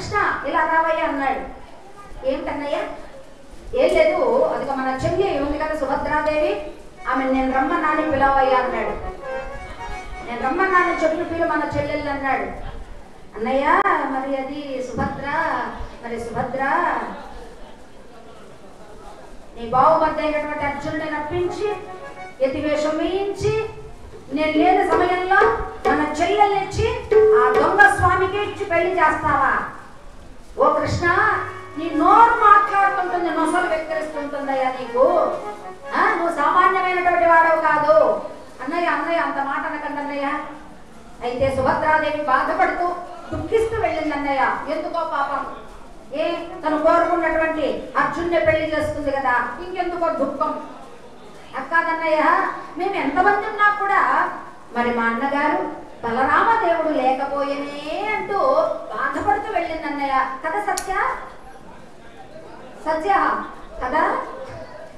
కృష్ణ ఇలా రావయ్యా అన్నాడు. ఏంటన్నయ్యా? ఏం లేదు, అదిగా మన చెల్లి ఉంది కదా సుభద్రాదేవి, ఆమె నేను రమ్మన్నాని పిలవయ్యా అన్నాడు. నేను రమ్మన్నాని చెప్పి పిలు మన చెల్లెళ్ళు అన్నాడు. అన్నయ్య మరి అది సుభద్ర, మరి సుభద్ర నీ బావుమర్ది అయినటువంటి అర్జునుడిని రప్పించి యతివేషం వేయించి నేను లేని సమయంలో మన చెల్లెల్నిచ్చి ఆ దొంగ స్వామికి ఇచ్చి పెళ్లి చేస్తావా? ఓ కృష్ణ, నీ నోరు మాట్లాడుతుంటుంది, నొసలు వెక్కిరిస్తుంటుందయ్యా నీకు. నువ్వు సామాన్యమైనటువంటి వాడవు కాదు అన్నయ్య. అన్నయ్య అంత మాట అనకండి అన్నయ్య. అయితే సుభద్రాదేవి బాధపడుతూ దుఃఖిస్తూ వెళ్ళింది అన్నయ్య. ఎందుకో పాపం, తను కోరుకున్నటువంటి అర్జున్ని పెళ్లి చేస్తుంది కదా, ఇంకెందుకో దుఃఖం. అక్కాదన్నయ్య, మేము ఎంతమంది ఉన్నా కూడా మరి మా అన్నగారు బలరామదేవుడు లేకపోయేనే అంటూ బాధపడుతూ వెళ్ళింది అన్నయ్య. కదా సత్య? సత్య కదా,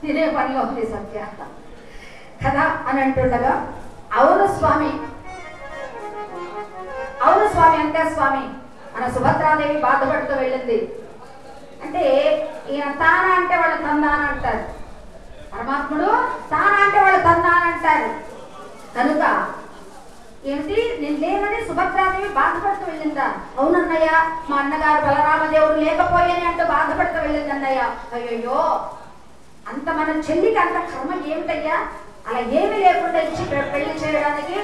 తినే పనిలో ఉంది సత్య కదా అని అంటుండగా, అవును స్వామి, అవును స్వామి అంటే స్వామి మన సుభద్రాదేవి బాధపడుతూ వెళ్ళింది. అంటే ఈయన తాన అంటే వాళ్ళు తందాన అంటారు, పరమాత్ముడు తాన అంటే వాళ్ళు తందాన అంటారు. కనుక ఏంటి, నేను లేనని సుభద్రాదేవి బాధపడుతూ వెళ్ళిందా? అవునన్నయ్య, మా అన్నగారు బలరామదేవుడు లేకపోయేనే అంటూ బాధపడుతూ వెళ్ళింది అన్నయ్య. అయ్యయ్యో, అంత మన చెల్లికి అంత కర్మ ఏమిటయ్యా? అలా ఏమి లేకుండా ఇచ్చి పెళ్లి చేయడానికి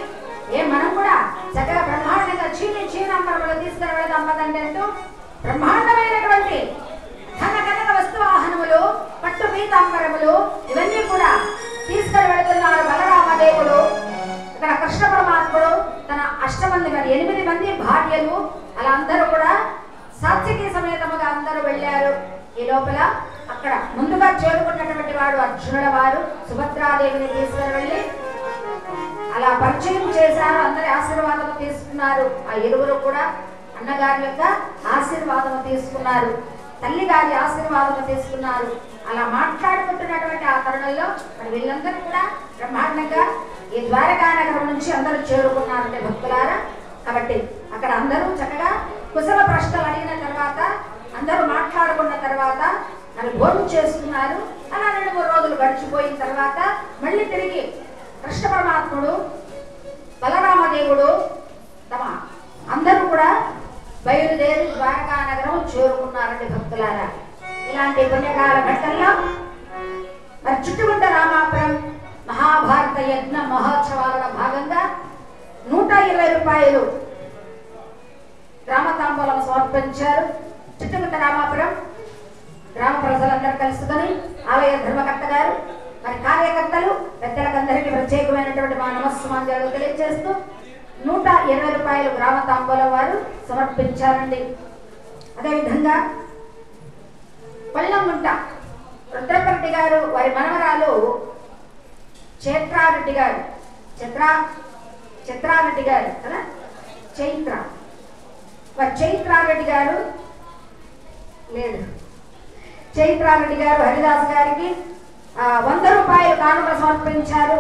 మనం కూడా చక్కగా బ్రహ్మాండంగా చీనాంబరములు తీసుకుని వెళదాం పదండి అంటూ బ్రహ్మాండమైనటువంటి ధన కనక వస్తువాహనములు, పట్టు పీతాంబరములు ఇవన్నీ కూడా తీసుకుని వెళుతున్నారు బలరామదేవుడు. ఇక్కడ కృష్ణ పరమాత్ముడు తన 8 మంది భార్యలు అలా అందరూ కూడా సాత్వికి సమేతముగా అందరూ వెళ్ళారు. ఈ లోపల అక్కడ ముందుగా చేరుకున్నటువంటి వాడు అర్జునుల వారు సుభద్రాదేవిని తీసుకుని వెళ్ళి అలా పరిచయం చేశారు. అందరి ఆశీర్వాదము తీసుకున్నారు. ఆ ఇరువురు కూడా అన్నగారి యొక్క ఆశీర్వాదము తీసుకున్నారు, తల్లి గారి ఆశీర్వాదము తీసుకున్నారు. అలా మాట్లాడుకుంటున్నటువంటి ఆ తరుణంలో మరి వీళ్ళందరూ కూడా బ్రహ్మాండంగా ఈ ద్వారకా నగరం నుంచి అందరూ చేరుకున్నారంటే భక్తులారా. కాబట్టి అక్కడ అందరూ చక్కగా కుశల ప్రశ్నలు అడిగిన తర్వాత అందరూ మాట్లాడుకున్న తర్వాత మరి భోజనం చేసుకున్నారు. అలా 2-3 రోజులు గడిచిపోయిన తర్వాత మళ్ళీ తిరిగి కృష్ణ పరమాత్ముడు బలరామదేవుడు తమ అందరూ కూడా బయలుదేరి ద్వారకా నగరం చేరుకున్నారండి భక్తులారా. ఇలాంటి పుణ్యకాల ఘట్టంలో మరి చుట్టుకుంట రామాపురం మహాభారత యజ్ఞ మహోత్సవాలలో భాగంగా 120 రూపాయలు గ్రామ తాంబూలం సమర్పించారు. చుట్టుకుంట రామాపురం గ్రామ ప్రజలందరూ కలుసుకొని ఆలయ ధర్మకర్త గారు మరి కార్యకర్తలు పెద్దలకందరికీ ప్రత్యేకమైనటువంటి మా నమస్సుమాంజలు తెలియజేస్తూ 120 రూపాయలు గ్రామ తాంబూలం వారు సమర్పించారండి. అదేవిధంగా పల్లెముంట రుద్రపరెడ్డి గారు వారి మనవరాలు చైత్రారెడ్డి గారు, చిత్రారెడ్డి గారు కదా, చైత్రారెడ్డి గారు లేదు, చైత్రారెడ్డి గారు హరిదాస్ గారికి 100 రూపాయలు కానుక సమర్పించారు.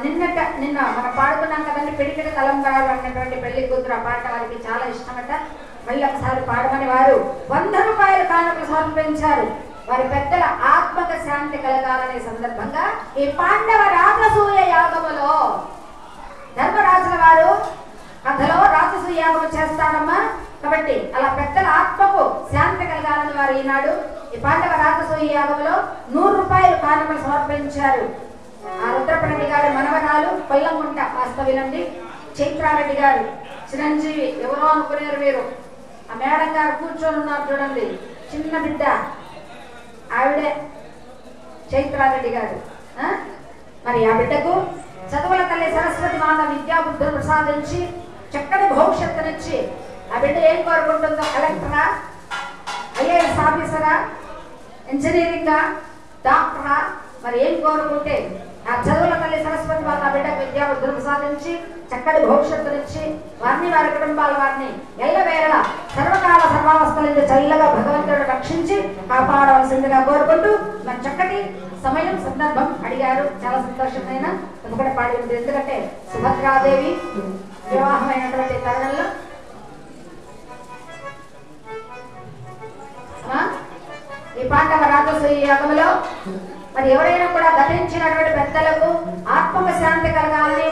నిన్న మనం పాడుకున్నాం కదండి, పిడికిడి తలంబరాలు అన్నటువంటి పెళ్లి కూతురు ఆ పాట వారికి చాలా ఇష్టమట. మళ్ళీ ఒకసారి పాడమని వారు 100 రూపాయలు కానుక సమర్పించారు. వారి పెద్దల ఆత్మక శాంతి కలగాలనే సందర్భంగా ఈ పాండవ రాజసూయ యాగములో ధర్మరాజుల వారు కథలో రాజసూయ యాగము చేస్తాడమ్మా. కాబట్టి అలా పెద్దల ఆత్మకు శాంతి కలగాలని వారు ఈనాడు ఈ పాండవ రాజసూయ యాగంలో 100 రూపాయలు కానుకలు సమర్పించారు. ఆ రుద్రపరెడ్డి గారి మనవరాలు పల్లెముంట వాస్తవ్యులండి చైత్రారెడ్డి గారు చిరంజీవి. ఎవరో అనుకునేరు మీరు, ఆ మేడం గారు కూర్చొని ఉన్నారు చూడండి, చిన్న బిడ్డ ఆవిడే చైత్రారెడ్డి గారు. మరి ఆ బిడ్డకు చదువుల తల్లి సరస్వతి మాత విద్యాబుద్ధులు ప్రసాదించి చక్కటి భవిష్యత్తునిచ్చి ఆ బిడ్డ ఏం కోరుకుంటుందో, కలెక్టరా, ఐఏఎస్ ఆఫీసరా, ఇంజనీరింగా, డాక్టరా, మరి ఏం కోరుకుంటే ఆ చదువుల తల్లి సరస్వతి మాత ఆ బిడ్డకు విద్యాబుద్ధులు ప్రసాదించి చక్కటి భవిష్యత్తునిచ్చి వారిని వారి కుటుంబాల వారిని ఎల్లవేళలా సర్వకాల సర్వావస్థలందు చల్లగా భగవంతుడు రక్షించి కాపాడవలసిందిగా కోరుకుంటూ మరి చక్కటి సమయం సందర్భం అడిగారు. చాలా సంతోషమైన ఒకటి పాడి ఉంది. ఎందుకంటే సుభద్రాదేవి వివాహమైనటువంటి తరుణంలో పాండవ రాజసూయ యాగంలో మరి ఎవరైనా కూడా గతించినటువంటి పెద్దలకు ఆత్మక శాంతి కలగాలని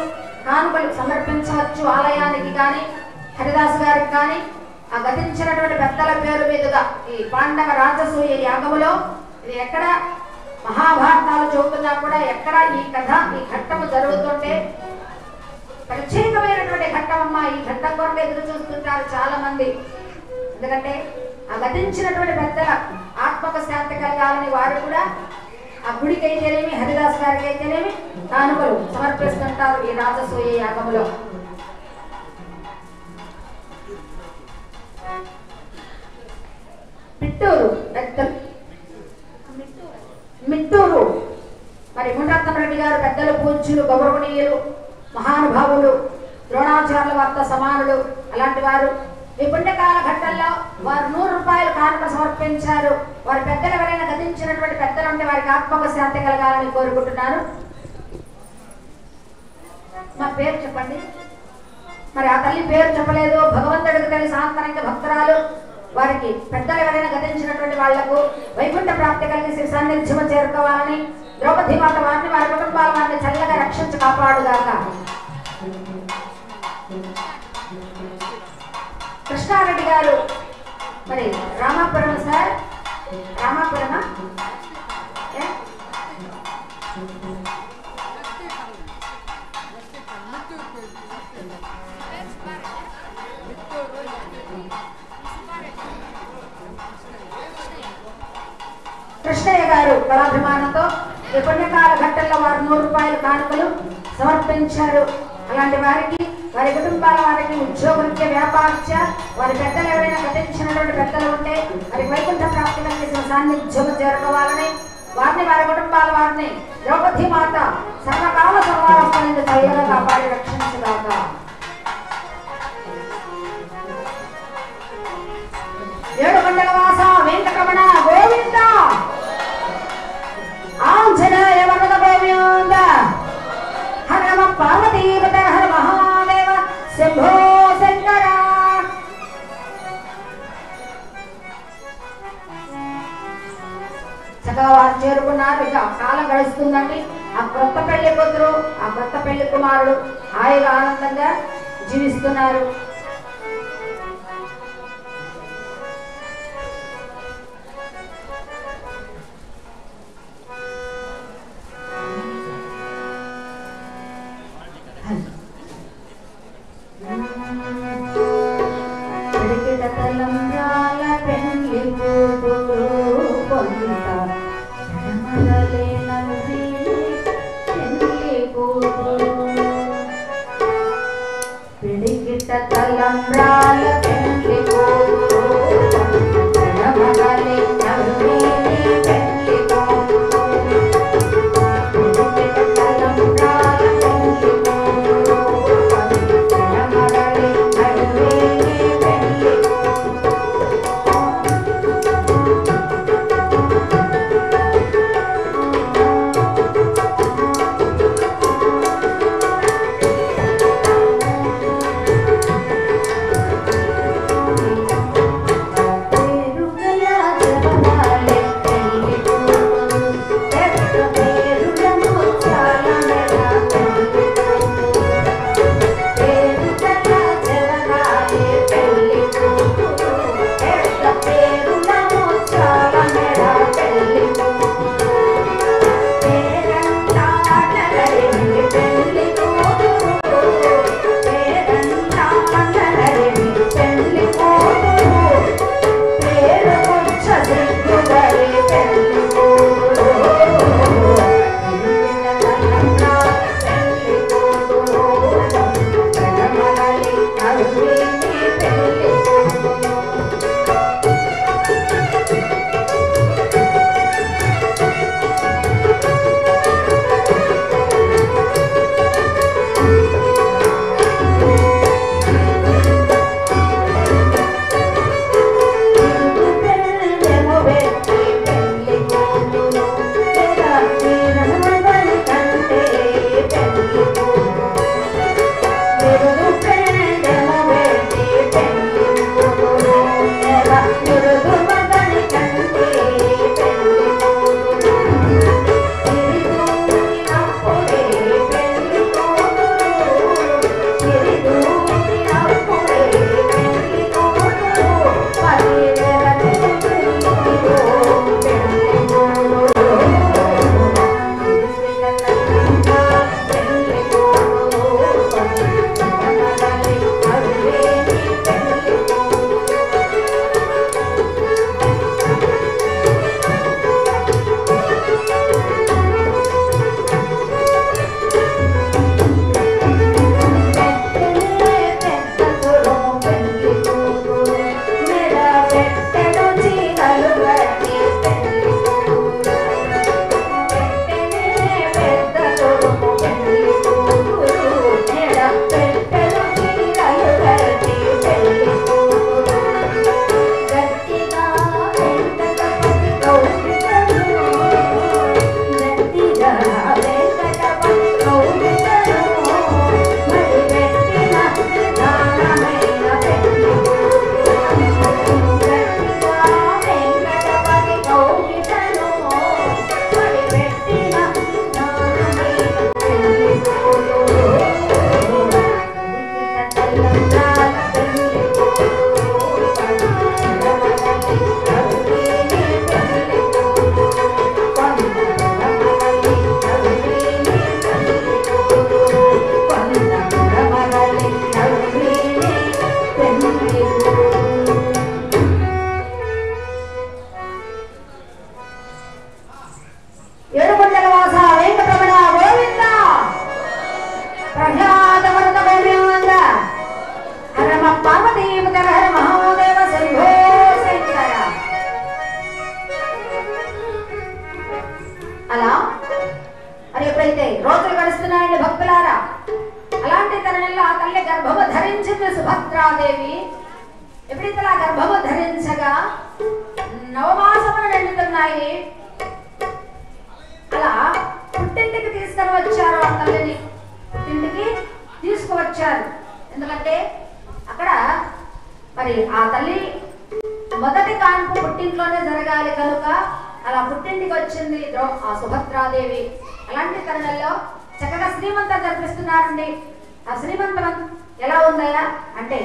కానుకలు సమర్పించవచ్చు. ఆలయానికి కానీ హరిదాస్ గారికి కానీ ఆ గతించినటువంటి పెద్దల పేరు మీదుగా ఈ పాండవ రాజసూయ యాగములో ఇది ఎక్కడ మహాభారతాలు చెబుతున్నా కూడా ఎక్కడ ఈ కథ ఈ ఘట్టము జరుగుతుంటే ప్రత్యేకమైనటువంటి ఘట్టమమ్మ. ఈ ఘట్టం కొరకు ఎదురు చూస్తుంటారు చాలా మంది. ఎందుకంటే ఆ గతించినటువంటి పెద్దల ఆత్మక శాంతి కలగాలని వారు కూడా ఆ గుడికి అయితేనేమి హరిదాస్ గారికి అయితేనేమి కానుకలు సమర్పిస్తుంటారు ఈ రాజసూయ యాగములో. మిట్టూరు మరి మునరత్నరెడ్డి గారు పెద్దలు, పూజ్యులు, గౌరవనీయులు, మహానుభావులు, ద్రోణాచార్యుల వార్త సమానులు. అలాంటి వారు ఈ పుణ్యకాల ఘట్టంలో వారు 100 రూపాయలు కానుక సమర్పించారు. వారి పెద్దలు ఎవరైనా గతించినటువంటి పెద్దలు ఉంటే వారికి ఆత్మక శాంతి కలగాలని కోరుకుంటున్నారు. మా పేరు చెప్పండి. మరి ఆ తల్లి పేరు చెప్పలేదు. భగవంతుడికి తెలిసి ఆంతరంగ భక్తురాలు. వారికి పెద్దలు ఎవరైనా గతించినటువంటి వాళ్లకు వైకుంఠ ప్రాప్తి కలిగి శ్రీ సాన్నిధ్యము చేరుకోవాలని ద్రౌపది మాత వారిని వారి కుటుంబాల వారిని చల్లగా రక్షించి కాపాడుగాక. కృష్ణారెడ్డి గారు మరి రామాపురం సార్, రామాపురమా కృష్ణయ్య గారు కళాభిమానంతో ఈ పుణ్యకాల ఘట్టంలో వారు 100 రూపాయలు కానుకలు సమర్పించారు. అలాంటి వారికి వారి కుటుంబాల వారికి ఉద్యోగరీత్యా వ్యాపారత్య వారి పెద్దలు ఎవరైనా గతించినటువంటి పెద్దలు ఉంటే వారి వైకుంఠ ప్రాప్తి కలిగిన సాన్నిధ్యము చేరుకోవాలని వారిని వారి కుటుంబాల వారిని ద్రౌపది మాత సర్వకాల సర్వావస్థ చల్లగా కాపాడి రక్షించుగాక. ఏడుకొండల వాస వెంకటరమణ గోవింద, ఆంజనేయ వరద గోవింద, హర నమ పార్వతీపత హర మహాదేవ శంభో శంకర. చక్కగా వారు చేరుకున్నారు. ఇక కాలం గడుస్తుందండి. ఆ కొత్త పెళ్లి కూతురు, ఆ కొత్త పెళ్లి కుమారుడు హాయిగా ఆనందంగా జీవిస్తున్నారు. ఎప్పుడైతే ఆ గర్భము ధరించగా నవమాసములు నిండుతున్నాయి. అలా పుట్టింటికి తీసుకొని వచ్చారు. ఆ తల్లిని పుట్టింటికి తీసుకువచ్చారు. ఎందుకంటే అక్కడ మరి ఆ తల్లి మొదటి కాన్పు పుట్టింట్లోనే జరగాలి కనుక అలా పుట్టింటికి వచ్చింది ఆ సుభద్రాదేవి. అలాంటి తరుణంలో చక్కగా శ్రీమంతం జరిపిస్తున్నారండి. ఆ శ్రీమంతం ఎలా ఉందయ్యా అంటే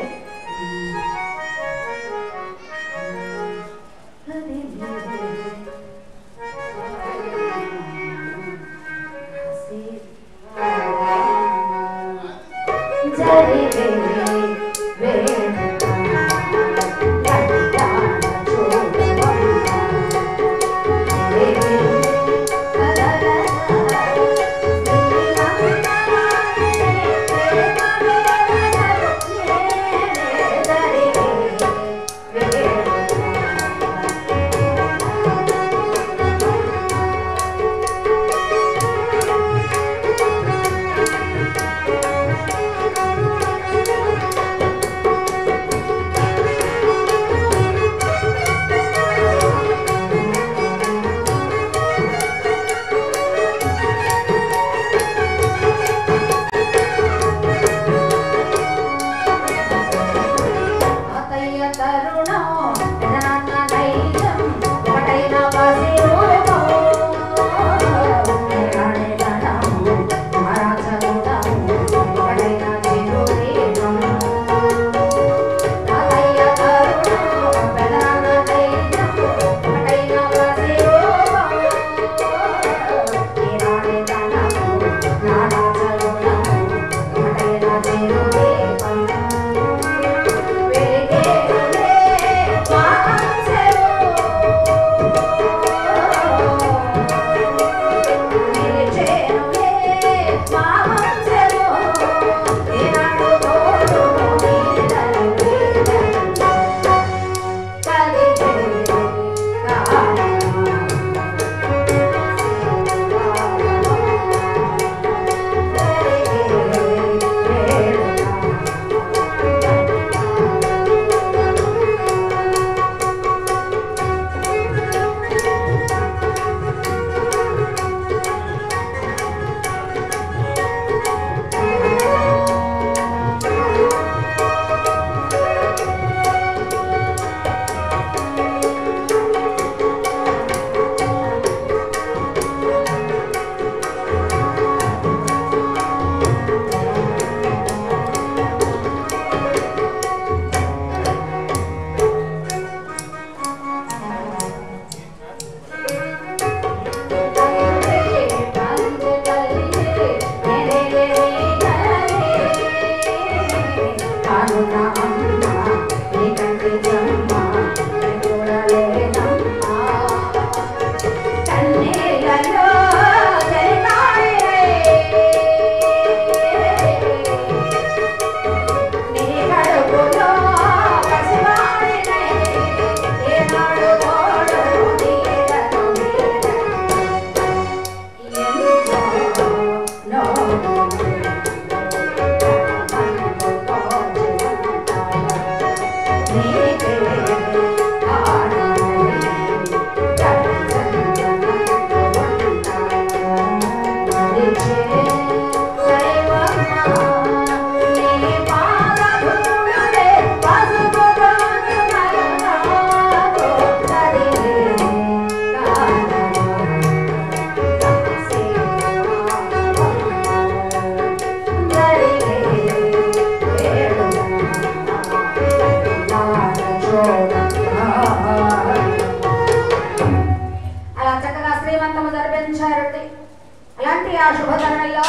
అలాంటి ఆ శుభతరుణంలో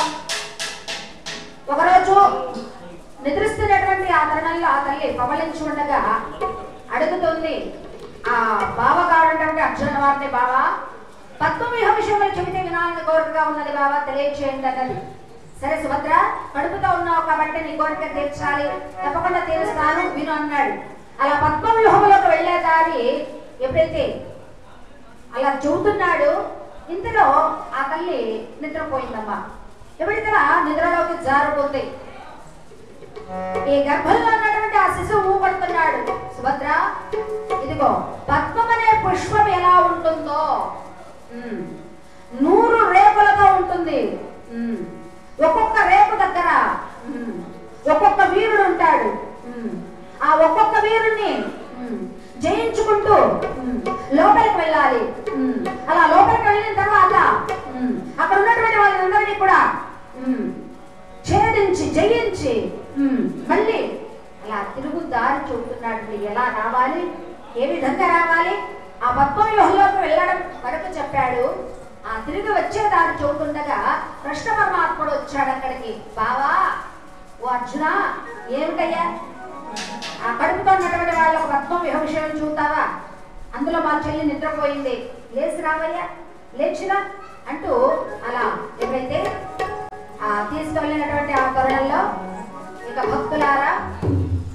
ఒకరోజు నిద్రిస్తున్నటువంటి ఆ తరుణంలో ఆ తల్లి పవలించి ఉండగా అడుగుతుంది ఆ బావగారు అర్జున వారిని, బావ పద్మవ్యూహ విషయంలో చెబితే వినాలని కోరికగా ఉన్నది బావ, తెలియచేయండి అన్నది. సరే సుభద్ర, కడుపుతో ఉన్నావు కాబట్టి నీ కోరిక తీర్చాలి, తప్పకుండా తీరుస్తాను విను అన్నాడు. అలా పద్మవ్యూహంలోకి వెళ్లే దారి ఎప్పుడైతే అలా చెబుతున్నాడు, ఇంతలో ఆ తల్లి నిద్రపోయిందమ్మా. ఎప్పుడైతే నిద్రలోకి జారిపోతుంది. ఈ గర్భంలో ఉన్నటువంటి ఉన్నటువంటి ఆ శిశువు ఊపడుతున్నాడు. సుభద్ర, ఇదిగో పద్మం అనే పుష్పం ఎలా ఉంటుందో 100 రేకులతో ఉంటుంది. ఒక్కొక్క రేకు దగ్గర ఒక్కొక్క వీరుడు ఉంటాడు. ఆ ఒక్కొక్క వీరుణ్ణి జయించుకుంటూ లోపలికి వెళ్ళాలి. అలా లోపలికి వెళ్ళిన తర్వాత అక్కడ ఉన్నటువంటి వాళ్ళందరినీ కూడా ఛేదించి జయించి మళ్ళీ అలా తిరుగు దారి చూపుతున్నాడు. ఎలా రావాలి, ఏ విధంగా రావాలి, ఆ పద్మవ్యూహంలోకి వెళ్ళడం వరకు చెప్పాడు. ఆ తిరిగి వచ్చే దారి చూపుతుండగా కృష్ణ పరమాత్ముడు వచ్చాడు అక్కడికి. బావా, ఓ అర్జున, ఏమిటయ్యా ఆ కడుపుతో ఉన్నటువంటి వాళ్ళకు పద్మవ్యూహ విషయం చూస్తావా? అందులో మా చెల్లి నిద్రపోయింది, లేచి రావయ్యా, లేచిరా అంటూ అలా ఎప్పుడైతే తీసుకువెళ్ళినటువంటి ఆ తరుణంలో ఇక భక్తులారా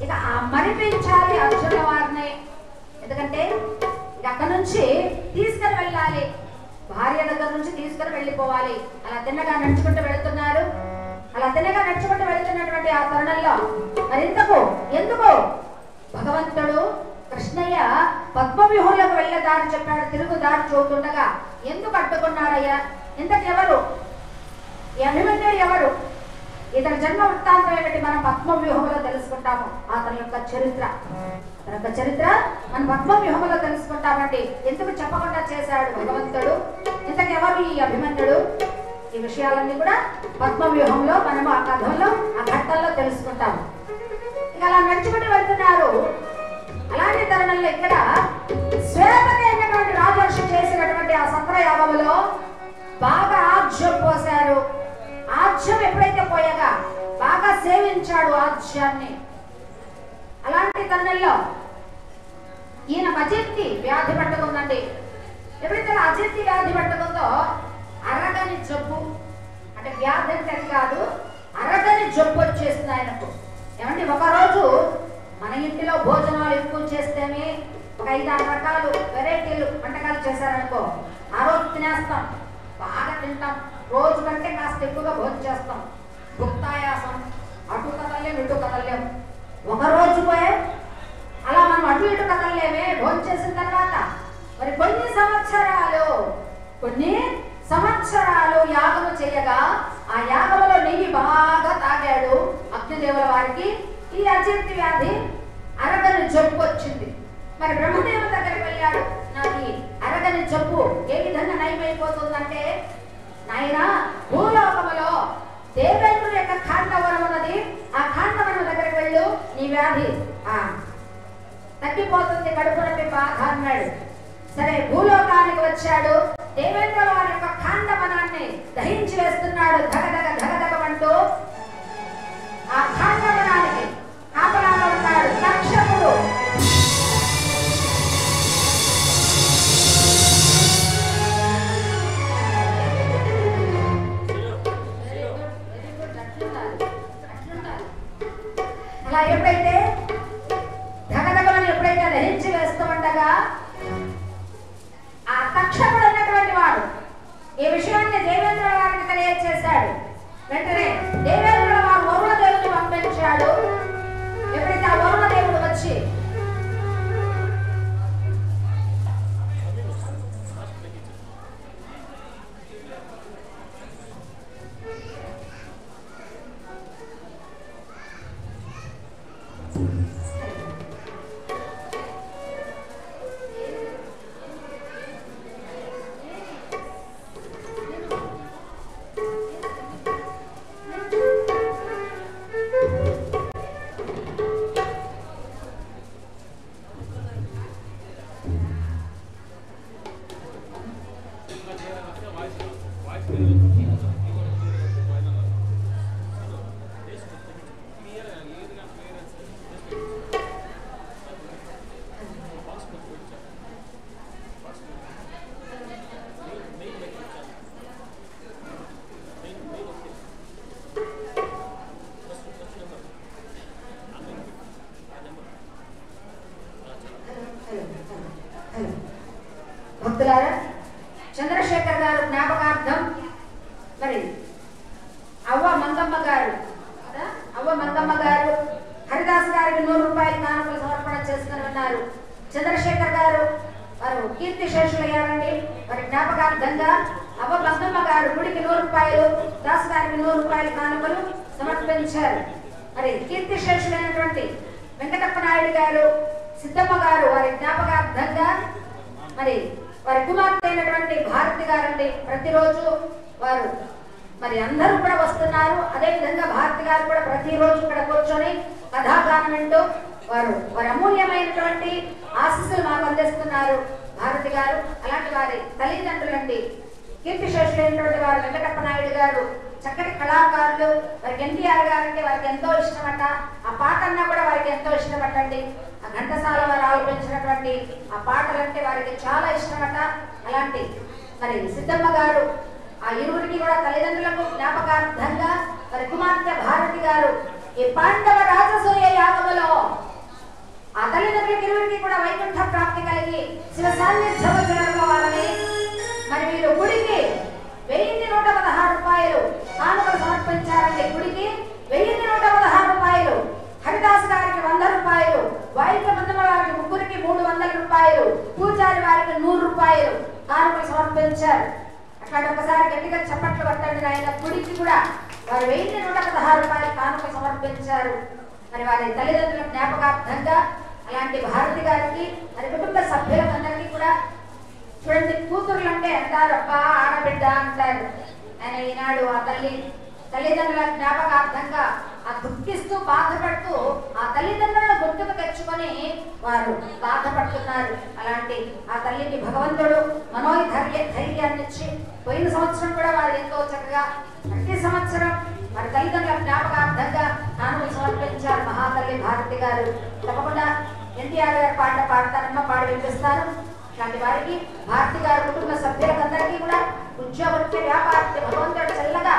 ఇక ఆ మరిపించాలి అర్జున వారిని. ఎందుకంటే ఇక అక్కడ నుంచి తీసుకుని వెళ్ళాలి, భార్య దగ్గర నుంచి తీసుకుని వెళ్ళిపోవాలి. అలా తిన్నగా నడుచుకుంటూ వెళుతున్నారు. అలా తిన్నగా నడుచుకుంటూ వెళుతున్నటువంటి ఆ తరుణంలో మరింతకు ఎందుకు భగవంతుడు కృష్ణయ్య పద్మవ్యూహంలోకి వెళ్ళే దారి చెప్పాడు, తిరుగు దారి చూస్తుండగా ఎందుకు అడ్డుకున్నారయ్యా? ఇంతకు ఎవరు ఈ అభిమన్యుడు? ఎవరు ఇతని జన్మ వృత్తాంతం ఏమిటి? మనం పద్మవ్యూహంలో తెలుసుకుంటాము. అతని యొక్క చరిత్ర మనం పద్మవ్యూహంలో తెలుసుకుంటామండి. ఎందుకు చెప్పకుండా చేశాడు భగవంతుడు? ఇంతకెవరు ఈ అభిమన్యుడు? ఈ విషయాలన్నీ కూడా పద్మవ్యూహంలో మనము ఆ కథల్లో ఆ ఘట్టంలో తెలుసుకుంటాము. ఇక అలా నడుచుకుంటూ వెళ్తున్నారు. అలాంటి తరుణంలో ఇక్కడ శ్వేతకి అయినటువంటి రాజర్షి చేసినటువంటి ఆ సత్రయాగములో బాగా ఆజ్యం పోశారు. ఆజ్యం ఎప్పుడైతే పోయగా బాగా సేవించాడు ఆజ్యాన్ని. అలాంటి తరుణంలో ఈయన అజంతి వ్యాధి పట్టుకుందండి. ఎప్పుడైతే అజంతి వ్యాధి పట్టుకుందో అరగని జబ్బు, అంటే వ్యాధి అంటే అది కాదు, అరగని జబ్బు వచ్చేసింది ఆయనకు. ఏమంటే ఒకరోజు మన ఇంటిలో భోజనాలు ఎక్కువ చేస్తేనే ఒక 5-6 రకాలు వెరైటీలు వంటకాలు చేశారనుకో, ఆ రోజు తినేస్తాం, బాగా తింటాం, రోజు కంటే కాస్త ఎక్కువగా భోజనం చేస్తాం. భుక్తాయాసం, అటు కదలేం ఇటు కదలేం. ఒక రోజు పోయే అలా మనం అటు ఇటు కదలేమే భోజనం చేసిన తర్వాత. మరి కొన్ని సంవత్సరాలు యాగము చేయగా ఆ యాగములో నెయ్యి బాగా తాగాడు అగ్నిదేవుల వారికి. ఈ అజంతి వ్యాధి అరగని జబ్బు వచ్చింది. మరి బ్రహ్మదేవుల దగ్గరికి వెళ్ళాడు. నాకు ఈ అరగని జబ్బు ఏ విధంగా నయమైపోతుందంటే, నాయన భూలోకములో దేవేంద్రుడి యొక్క ఖాండవనం ఉన్నది, ఆ ఖాండవనం దగ్గరికి వెళ్ళు, నీ వ్యాధి తగ్గిపోతుంది, కడుపు నొప్పి బాధ అన్నాడు. సరే, భూలోకానికి వచ్చాడు. దేవేంద్ర వారి యొక్క ఖాండవనాన్ని దహించి వేస్తున్నాడు. ధగధగమంటూ ఆ ఖాండవనానికి కాపలాగా ఉన్నాడు తక్షకుడు. అలా ఎప్పుడైతే ధగధగమని ఎప్పుడైతే దహించి వేస్తూ ఉండగా ఆ తక్షకుడు అన్నటువంటి వాడు ఈ విషయాన్ని దేవేంద్ర వారికి తెలియజేశాడు. వెంటనే దేవేంద్ర వారు వరుణ దేవుని పంపించాడు. ఎప్పుడైతే ఆ వరుణ దేవుడు వచ్చి భక్తులారా, చంద్రశేఖర్ గారు జ్ఞాపకార్థం మరి అవ్వ మంగమ్మ గారు హరిదాస్ గారికి 100 రూపాయలు కానుకలు సమర్పణ చేసుకుని ఉన్నారు. చంద్రశేఖర్ గారు వారు కీర్తి శేషులయ్యారండి. వారి జ్ఞాపకార్థంగా అవ్వ బంధమ్మ గారు గుడికి 100 రూపాయలు, దాస్ గారికి 100 రూపాయలు కానుకలు సమర్పించారు. మరి కీర్తి శేషులైనటువంటి వెంకటప్ప నాయుడు గారు, సిద్ధమ్మ గారు వారి జ్ఞాపకార్థంగా మరి వారి కుమార్తె అయినటువంటి భారతి గారండి. ప్రతిరోజు వారు మరి అందరూ కూడా వస్తున్నారు. అదే విధంగా భారతి గారు కూడా ప్రతిరోజు ఇక్కడ కూర్చొని కథాగానం వింటూ వారి అమూల్యమైనటువంటి ఆశీస్సులు మాకు అందిస్తున్నారు భారతి గారు. అలాంటి వారి తల్లిదండ్రులండి కీర్తి శేషులైనటువంటి వారు వెంకటప్ప నాయుడు గారు చక్కటి కళాకారులు. వారికి ఎన్టీఆర్ గారు అంటే వారికి ఎంతో ఇష్టమట. ఆ పాట అన్నా కూడా వారికి ఎంతో ఇష్టమటండి. ఆ ఘంటసాల వారు ఆలోచించినటువంటి ఆ పాటలంటే వారికి చాలా ఇష్టమట. అలాంటి మరి సిద్ధమ్మ గారు ఆ ఇరువురికి కూడా తల్లిదండ్రులకు జ్ఞాపకార్థంగా వారి కుమార్తె భారతి గారు ఈ పాండవ రాజసూయ యాగములో ఆ తల్లిదండ్రులకి ఇరువురికి కూడా వైకుంఠ ప్రాప్తి కలిగి శివ సాన్నిధ్యము చేరుకోవాలని మరి వీరు గుడికి 1116 రూపాయలు కానుకలు సమర్పించారండి. గుడికి 1116 రూపాయలు, హరిదాస్ గారికి 100 రూపాయలు, వైద్య బంధుమ వారికి ముగ్గురికి 300 రూపాయలు, పూజారి వారికి 100 రూపాయలు కానుకలు సమర్పించారు. అక్కడ ఒకసారి గట్టిగా చప్పట్లు పట్టండి ఆయన. గుడికి కూడా వారు 1116 రూపాయలు కానుకలు సమర్పించారు. మరి వారి తల్లిదండ్రుల జ్ఞాపకార్థంగా అలాంటి భారతి గారికి మరి కుటుంబ సభ్యులందరికీ కూడా చూడండి, కూతుర్లు అంటే అంటారు అబ్బా ఆడబిడ్డ అంటారు. ఆయన ఈనాడు ఆ తల్లిదండ్రుల జ్ఞాపకార్థంగా ఆ దుఃఖిస్తూ బాధపడుతూ ఆ తల్లిదండ్రులను గుర్తుకు తెచ్చుకొని వారు బాధపడుతున్నారు. అలాంటి ఆ తల్లికి భగవంతుడు ధైర్యాన్ని ఇచ్చి పోయిన సంవత్సరం కూడా వారు ఎంతో చక్కగా ప్రతి సంవత్సరం వారి తల్లిదండ్రుల జ్ఞాపకార్థంగా కానుకలు సమర్పించారు మహాతల్లి భారతి గారు. తప్పకుండా ఎన్టీఆర్ గారు పాట పాడతారమ్మ, పాడి వినిపిస్తారు. ఇలాంటి వారికి భారతి గారు కుటుంబ సభ్యులందరికీ కూడా ఉద్యోగ వ్యాపారాన్ని భగవంతుడు చల్లగా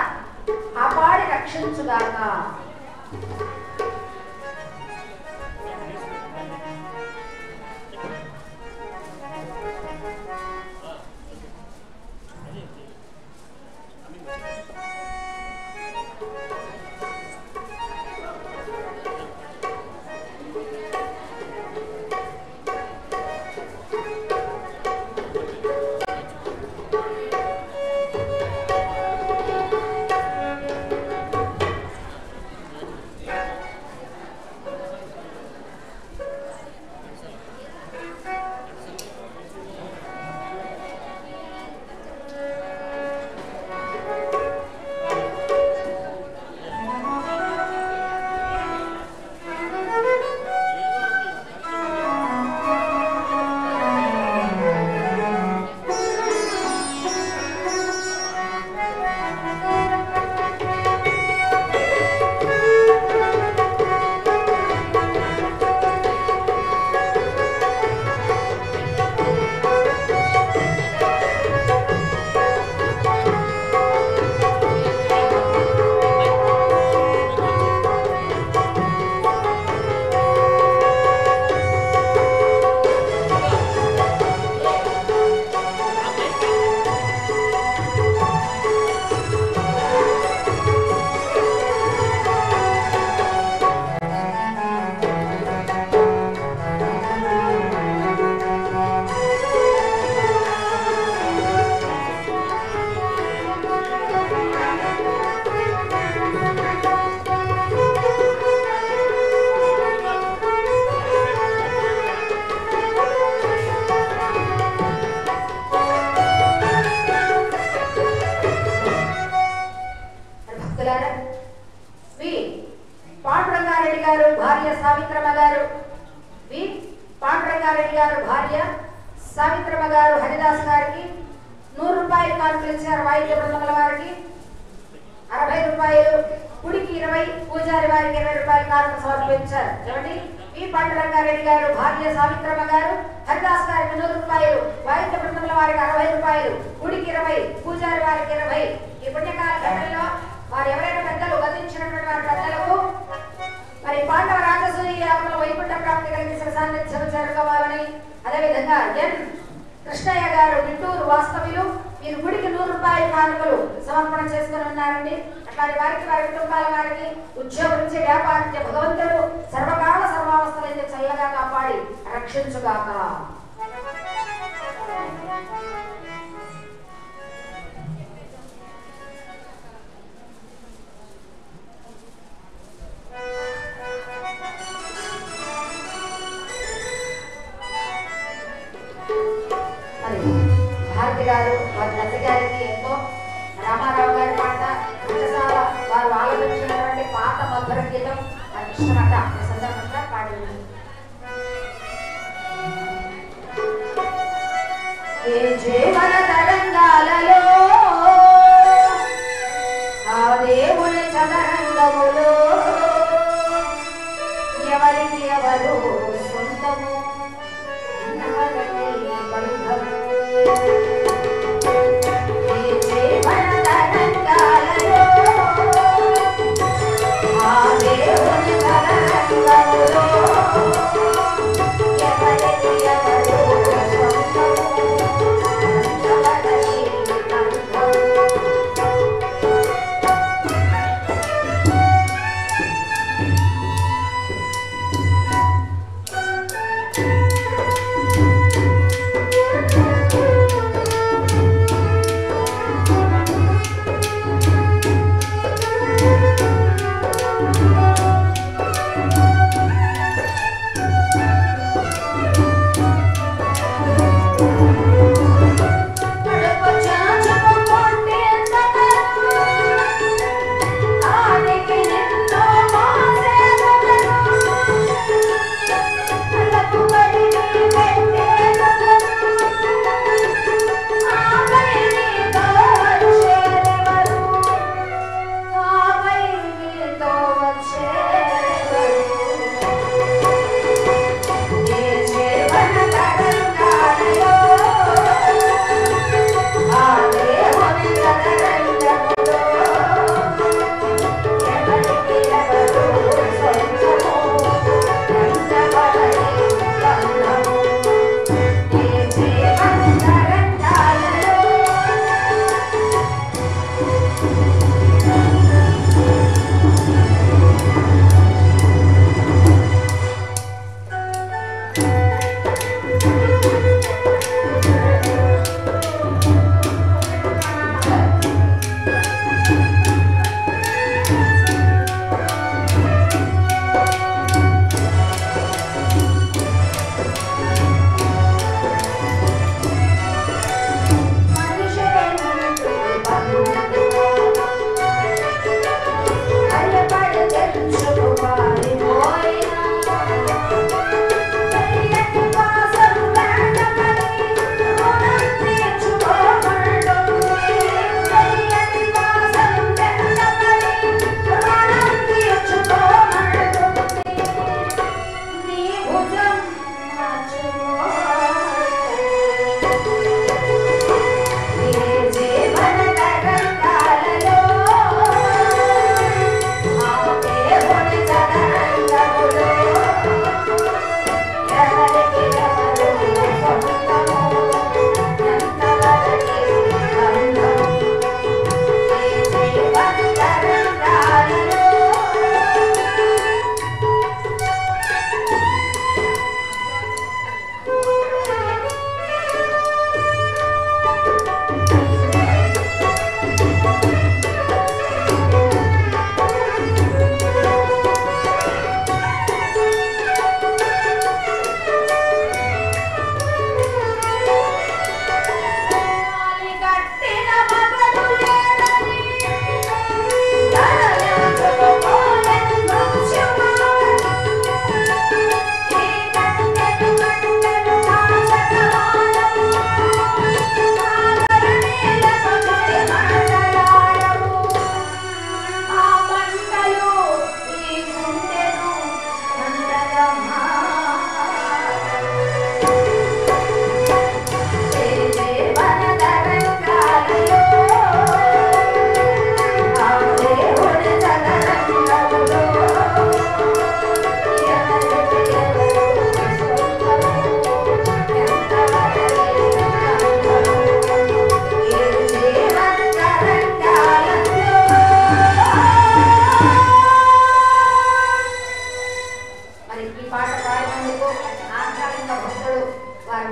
కాపాడి రక్షించుగాక. సావిత్రమ్మ గారు హరిదాస్ గారికి 100 రూపాయలు కానుకలు ఇచ్చారు. వాయిద్య బృందముల వారికి 60 రూపాయలు, గుడికి 20, పూజారి వారికి 20 రూపాయలు కానుక సమర్పించారు. చూడండి, పి పాండురంగారెడ్డి గారు భార్య సావిత్రమ్మ గారు హరిదాస్ గారికి 100 రూపాయలు, వాయిద్య బృందముల వారికి 60 రూపాయలు, గుడికి 20, పూజారి వారికి 20. ఈ పుణ్యకాల ఘట్టంలో వారు ఎవరైనా పెద్దలు గతించినటువంటి వారి పెద్దలకు మరి పాండవ రాజసూయ యాగంలో వైకుంఠ ప్రాప్తి కలిగి సాన్నిధ్యం జరగవాలని, అదేవిధంగా ఎన్ కృష్ణయ్య గారు గుంటూరు వాస్తవ్యులు, ఈ గుడికి 100 రూపాయల కానుకలు సమర్పణ చేసుకుని ఉన్నారండి. అట్లాంటి వారికి వారి కుటుంబాల వారికి ఉద్యోగం నుంచి వ్యాపారం భగవంతుడు సర్వకాల సర్వావస్థలైతే చల్లగా కాపాడి రక్షించుగాక. భారతి గారు వారి తల్లి గారికి ఎంతో రామారావు గారి పాట ఘంటసాల వారు ఆలోచించినటువంటి పాత మధుర గీతం వారికి ఇష్టమట. ఈ సందర్భంగా పాడి ఏ జీవన తరంగాలలో ఆ దేవుని చదరంగములో ఎవరికి ఎవరు సొంతము బంధము ఎవరికి ఎవరు సొంతము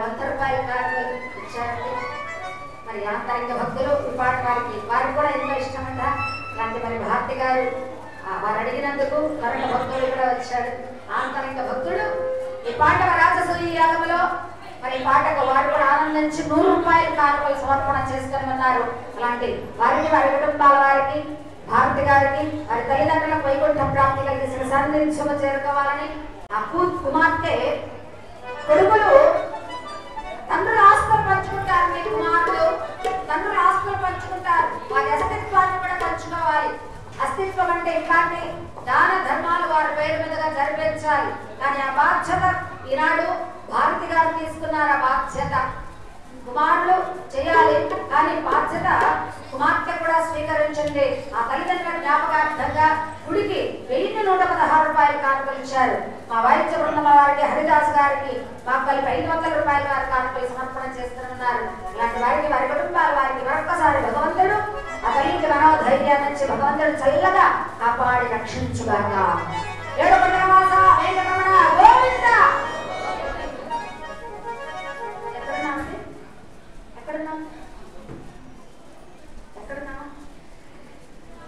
100 రూపాయల కానుకలు ఇచ్చారండి. మరి ఆంతరిక భక్తులు ఈ పాట వారికి కూడా ఎంతో ఇష్టమంట. అలాంటి మరి భారతి గారు వారు అడిగినందుకు మరొక భక్తుడు కూడా వచ్చాడు. ఆంతరిక భక్తుడు ఈ పాట రాజసూయ యాగంలో మరి ఈ పాటకు వారు కూడా ఆనందించి 100 రూపాయల కానుకలు సమర్పణ చేసుకొని ఉన్నారు. అలాంటి వారికి వారి కుటుంబాల వారికి భారతి గారికి వారి తల్లిదండ్రులకు వైకుంఠ ప్రాప్తి కలిగి సంధించుమ చేరుకోవాలని ఆ కుమార్తె కొడుకులు తండ్రుల ఆస్తులు పంచుకుంటారు. మీ కుమారుడు తండ్రుల ఆస్తులు పంచుకుంటారు. వారి అస్తిత్వాన్ని కూడా పంచుకోవాలి. అస్తిత్వం అంటే ఇట్లాంటి దాన ధర్మాలు వారి పేరు మీదుగా జరిపించాలి. కానీ ఆ బాధ్యత ఈనాడు భారతి గారు తీసుకున్నారు. ఆ బాధ్యత కుమారులు చేయాలి, కానీ బాధ్యత కుమార్తె కూడా స్వీకరించింది. ఆ తల్లిదండ్రుల జ్ఞాపకార్థంగా గుడికి 1116 రూపాయలు కానుకలు ఇచ్చారు. మా వైద్య బృందం వారికి హరిదాస్ గారికి మాకు కలిపి 500 రూపాయల వారి కానుకలు సమర్పణ చేస్తున్నారు. ఇలాంటి వారికి వారి కుటుంబాల వారికి మరొక్కసారి భగవంతుడు ఆ తల్లికి మనోధైర్యాన్ని ఇచ్చి భగవంతుడు చల్లగా కాపాడి రక్షించుగాక. ఏడుకొండలవాస వెంకటరమణ గోవింద.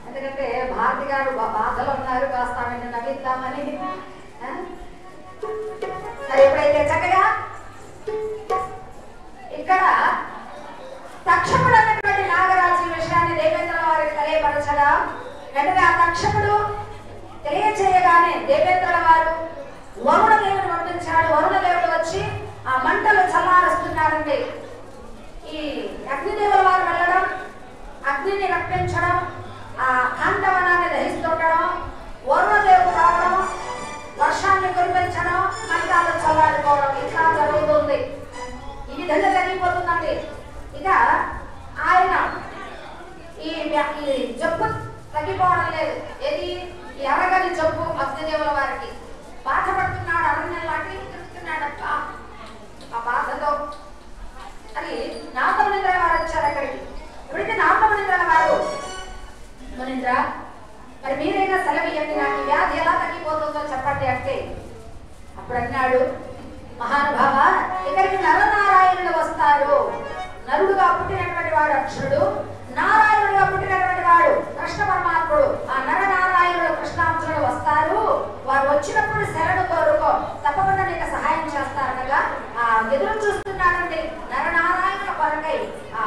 ఎందుకంటే భారతి గారు బాధలు ఉన్నారు, కాస్త ఆమెను నవ్విద్దామని. సరే, ఎప్పుడైతే చక్కగా ఇక్కడ తక్షకుడు అన్నటువంటి నాగరాజు విషయాన్ని దేవేంద్ర వారికి తెలియపరచగా వెంటనే ఆ తక్షకుడు తెలియచేయగానే దేవేంద్రుల వారు వరుణదేవుడు పంపించాడు. వరుణదేవుడు వచ్చి ఆ మంటలు చల్లారుస్తున్నాడండి. ఈ అగ్నిదేవుల వారు వెళ్ళడం, అగ్నిని రప్పించడం, ఆ కాంతవనాన్ని దహిస్తుండడం, వరుణదేవుడు రావడం, వర్షాన్ని కురిపించడం, మంటలు చల్లారిపోవడం ఇట్లా జరుగుతుంది. ఈ విధంగా జరిగిపోతుందండి. ఇక ఆయన ఈ జబ్బు తగ్గిపోవడం లేదు. ఏది ఎరగని జబ్బు అగ్నిదేవుల వారికి బాధపడుతున్నాడు. అరణ్యం లాంటి తిరుగుతున్నాడట ఆ బాధతో. అది నాథమునింద్ర వారు వచ్చారు అక్కడికి. ఎప్పుడైతే నాథమునింద్ర వారు, మునింద్ర మరి మీరైనా సెలవియండి, నాకు వ్యాధి ఎలా తగ్గిపోతుందో చెప్పండి అంటే అప్పుడు అన్నాడు, మహానుభావ ఇక్కడికి నరనారాయణులు వస్తారు. నరుడుగా పుట్టినటువంటి వాడు అక్షరుడు, నారాయణుడుగా పుట్టినటువంటి వాడు కృష్ణ పరమాత్ముడు. ఆ నరనారాయణుడు కృష్ణాంశుడు వస్తారు. వారు వచ్చినప్పుడు శరణు కోరుకో, తప్పకుండా నీకు సహాయం చేస్తారనగా ఆ ఎదురు చూస్తున్నాడండి నరనారాయణుల కొరకై ఆ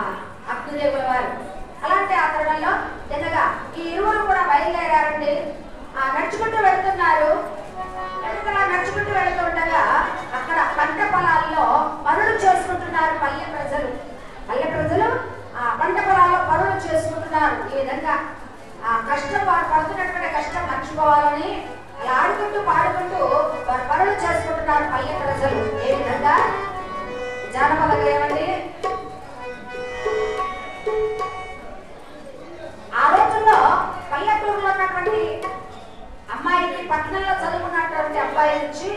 అగ్నిదేవుల వారు. అలాంటి ఆ తరుణంలో తినగా ఈ ఇరువురు కూడా బయలుదేరారండి. నడుచుకుంటూ వెళ్తున్నారు. నడుచుకుంటూ వెళ్తుండగా అక్కడ పంట పొలాల్లో పనులు చేసుకుంటున్నారు పల్లె ప్రజలు. ఆ పంట పొలాల్లో పనులు చేసుకుంటున్నారు. ఈ విధంగా ఆ కష్టం, వారు పడుతున్నటువంటి కష్టం మర్చిపోవాలని అలా ఆడుకుంటూ పాడుకుంటూ వారు పనులు చేసుకుంటున్నారు పల్లె ప్రజలు. ఏ విధంగా జానపద ఏమండి, ఆ రోజుల్లో పల్లెటూరులో ఉన్నటువంటి అమ్మాయికి పట్టణంలో చదువుకున్నటువంటి అబ్బాయి నుంచి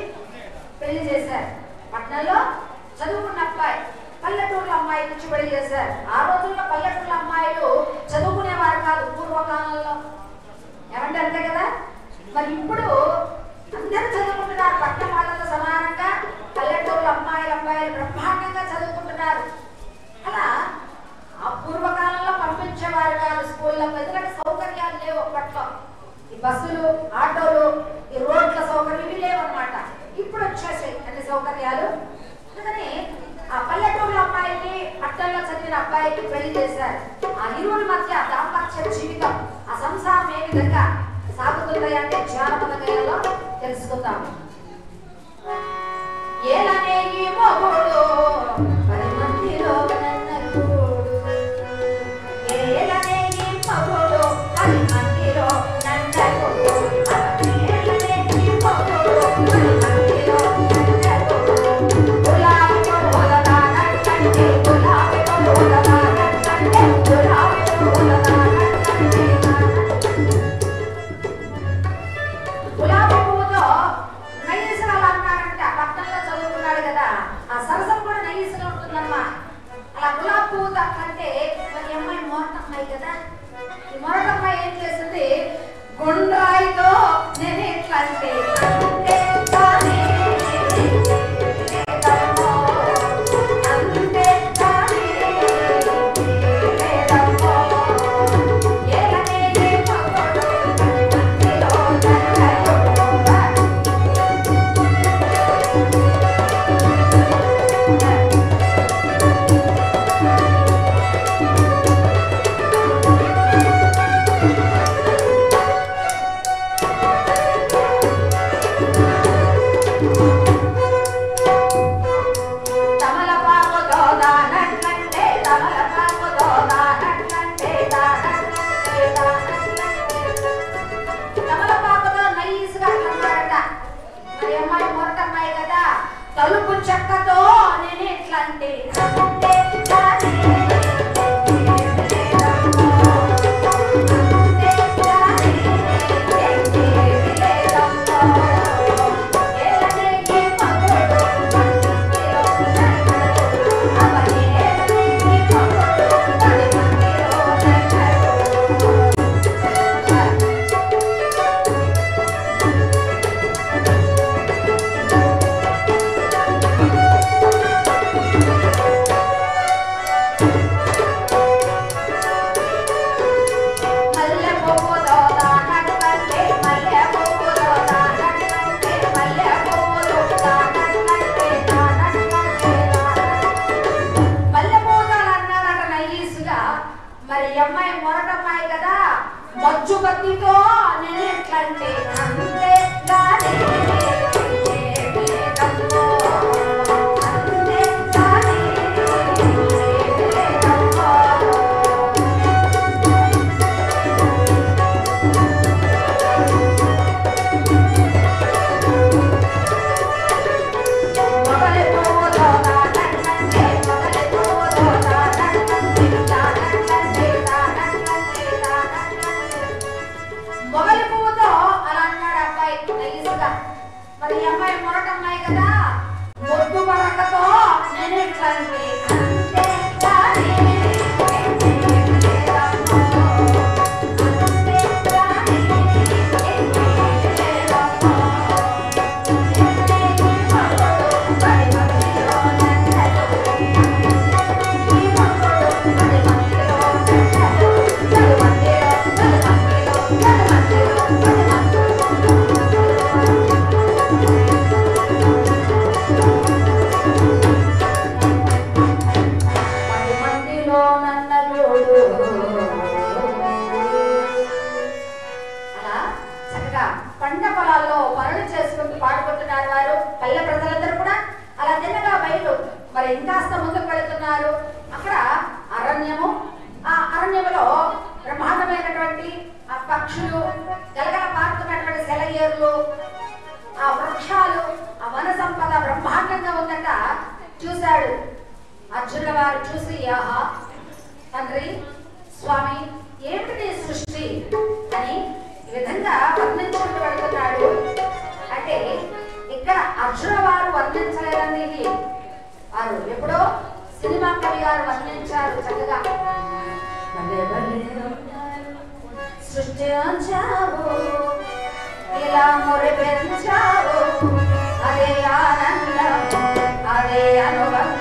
పెళ్లి చేశారు. పట్టణంలో చదువుకున్న అబ్బాయి పల్లెటూరులో అమ్మాయి నుంచి పెళ్లి చేశారు. ఆ రోజుల్లో పల్లెటూరులో అమ్మాయిలు చదువుకునేవారు కాదు పూర్వకాలంలో. ఏమంటే అంతే కదా. మరి ఇప్పుడు అందరూ చదువుకుంటున్నారు. పట్టణ వాళ్ళతో సమానంగా పల్లెటూరులో అబ్బాయిలు బ్రహ్మాండంగా చదువుకుంటున్నారు. అలా ఆ పూర్వకాలంలో పంపించేవారు కాదు స్కూల్లో. ఎందుకంటే సౌకర్యాలు లేవు అప్పట్లో. ఈ బస్సులు, ఆటోలు, ఈ రోడ్ల సౌకర్యం ఇవి లేవు అనమాట. ఇప్పుడు వచ్చేసాయి అన్ని సౌకర్యాలు. అందుకని ఆ పల్లెటూరులో అమ్మాయిని పట్టణంలో చదివిన అబ్బాయికి పెళ్లి చేశారు. ఆ ఇరువురి మధ్య దాంపత్య జీవితం, ఆ సంసారం ఏ విధంగా సాగుతుంది అంటే జానపద గేయాల్లో తెలుసుకుందాం. ఏలనే ఈ మొగుడు 10 మందిలో నన్నలుడు, ఏలనే ఈ మొగుడు 10 మందిలో నన్నలుడు, ఏలనే ఈ మొగుడు 10 మందిలో నన్నలుడు, గులాబీ పూలదానంటే గులాబీ పూలదానంటే గులాబీ పూలదానంటే గులాబీ పువ్వుతో నైసరాలు అంటారంట. పట్టణంలో చదువుకున్నాడు కదా, ఆ సరసం కూడా నైస్గా ఉంటుందమ్మా. అలా గులాబీ పువ్వు అంటే మరి అమ్మాయి మొరటమ్మాయి కదా. ఈ మొరటమ్మాయి ఏం చేస్తుంది, గుండ్రాయితో నేను ఎట్లా అంటే ఈ అమ్మాయి మొరటమ్మాయి కదా, మజ్జు కత్తితో నేను ఎట్లంటే అంతే గాని మొగలి పువ్వుతో అలా అన్నాడు అబ్బాయి నైస్గా. మరి ఈ అమ్మాయి మొరటమ్మాయి కదా, మొద్దు పరకతో నేను ఎట్లంటే అంతే గాని పంట పొలాల్లో పనులు చేసుకుంటూ పాడుకుంటున్నారు వారు. పల్లె ప్రజలందరూ కూడా అలా తిన్నగా బయలు మరి ఇంకాస్త ముందుకు వెళుతున్నారు. అక్కడ అరణ్యము, ఆ అరణ్యములో బ్రహ్మాండమైనటువంటి ఆ పక్షులు, గలగల పారుతున్నటువంటి సెలయేర్లు, ఆ వృక్షాలు, ఆ వన సంపద బ్రహ్మాండంగా ఉందట. చూశాడు అర్జునుల వారు. చూసి ఆహా తండ్రి స్వామి ఏమిటి నీ సృష్టి అని ఈ విధంగా వర్ణించుకుంటూ వెళ్తున్నాడు. అంటే ఇక్కడ అర్జున వారు వర్ణించలేదండి, ఇది వారు ఎప్పుడో సినిమా కవి గారు వర్ణించారు చక్కగా. సృష్టించావు ఇలా మురిపెంచావు, అదే ఆనందం అదే అనుబంధం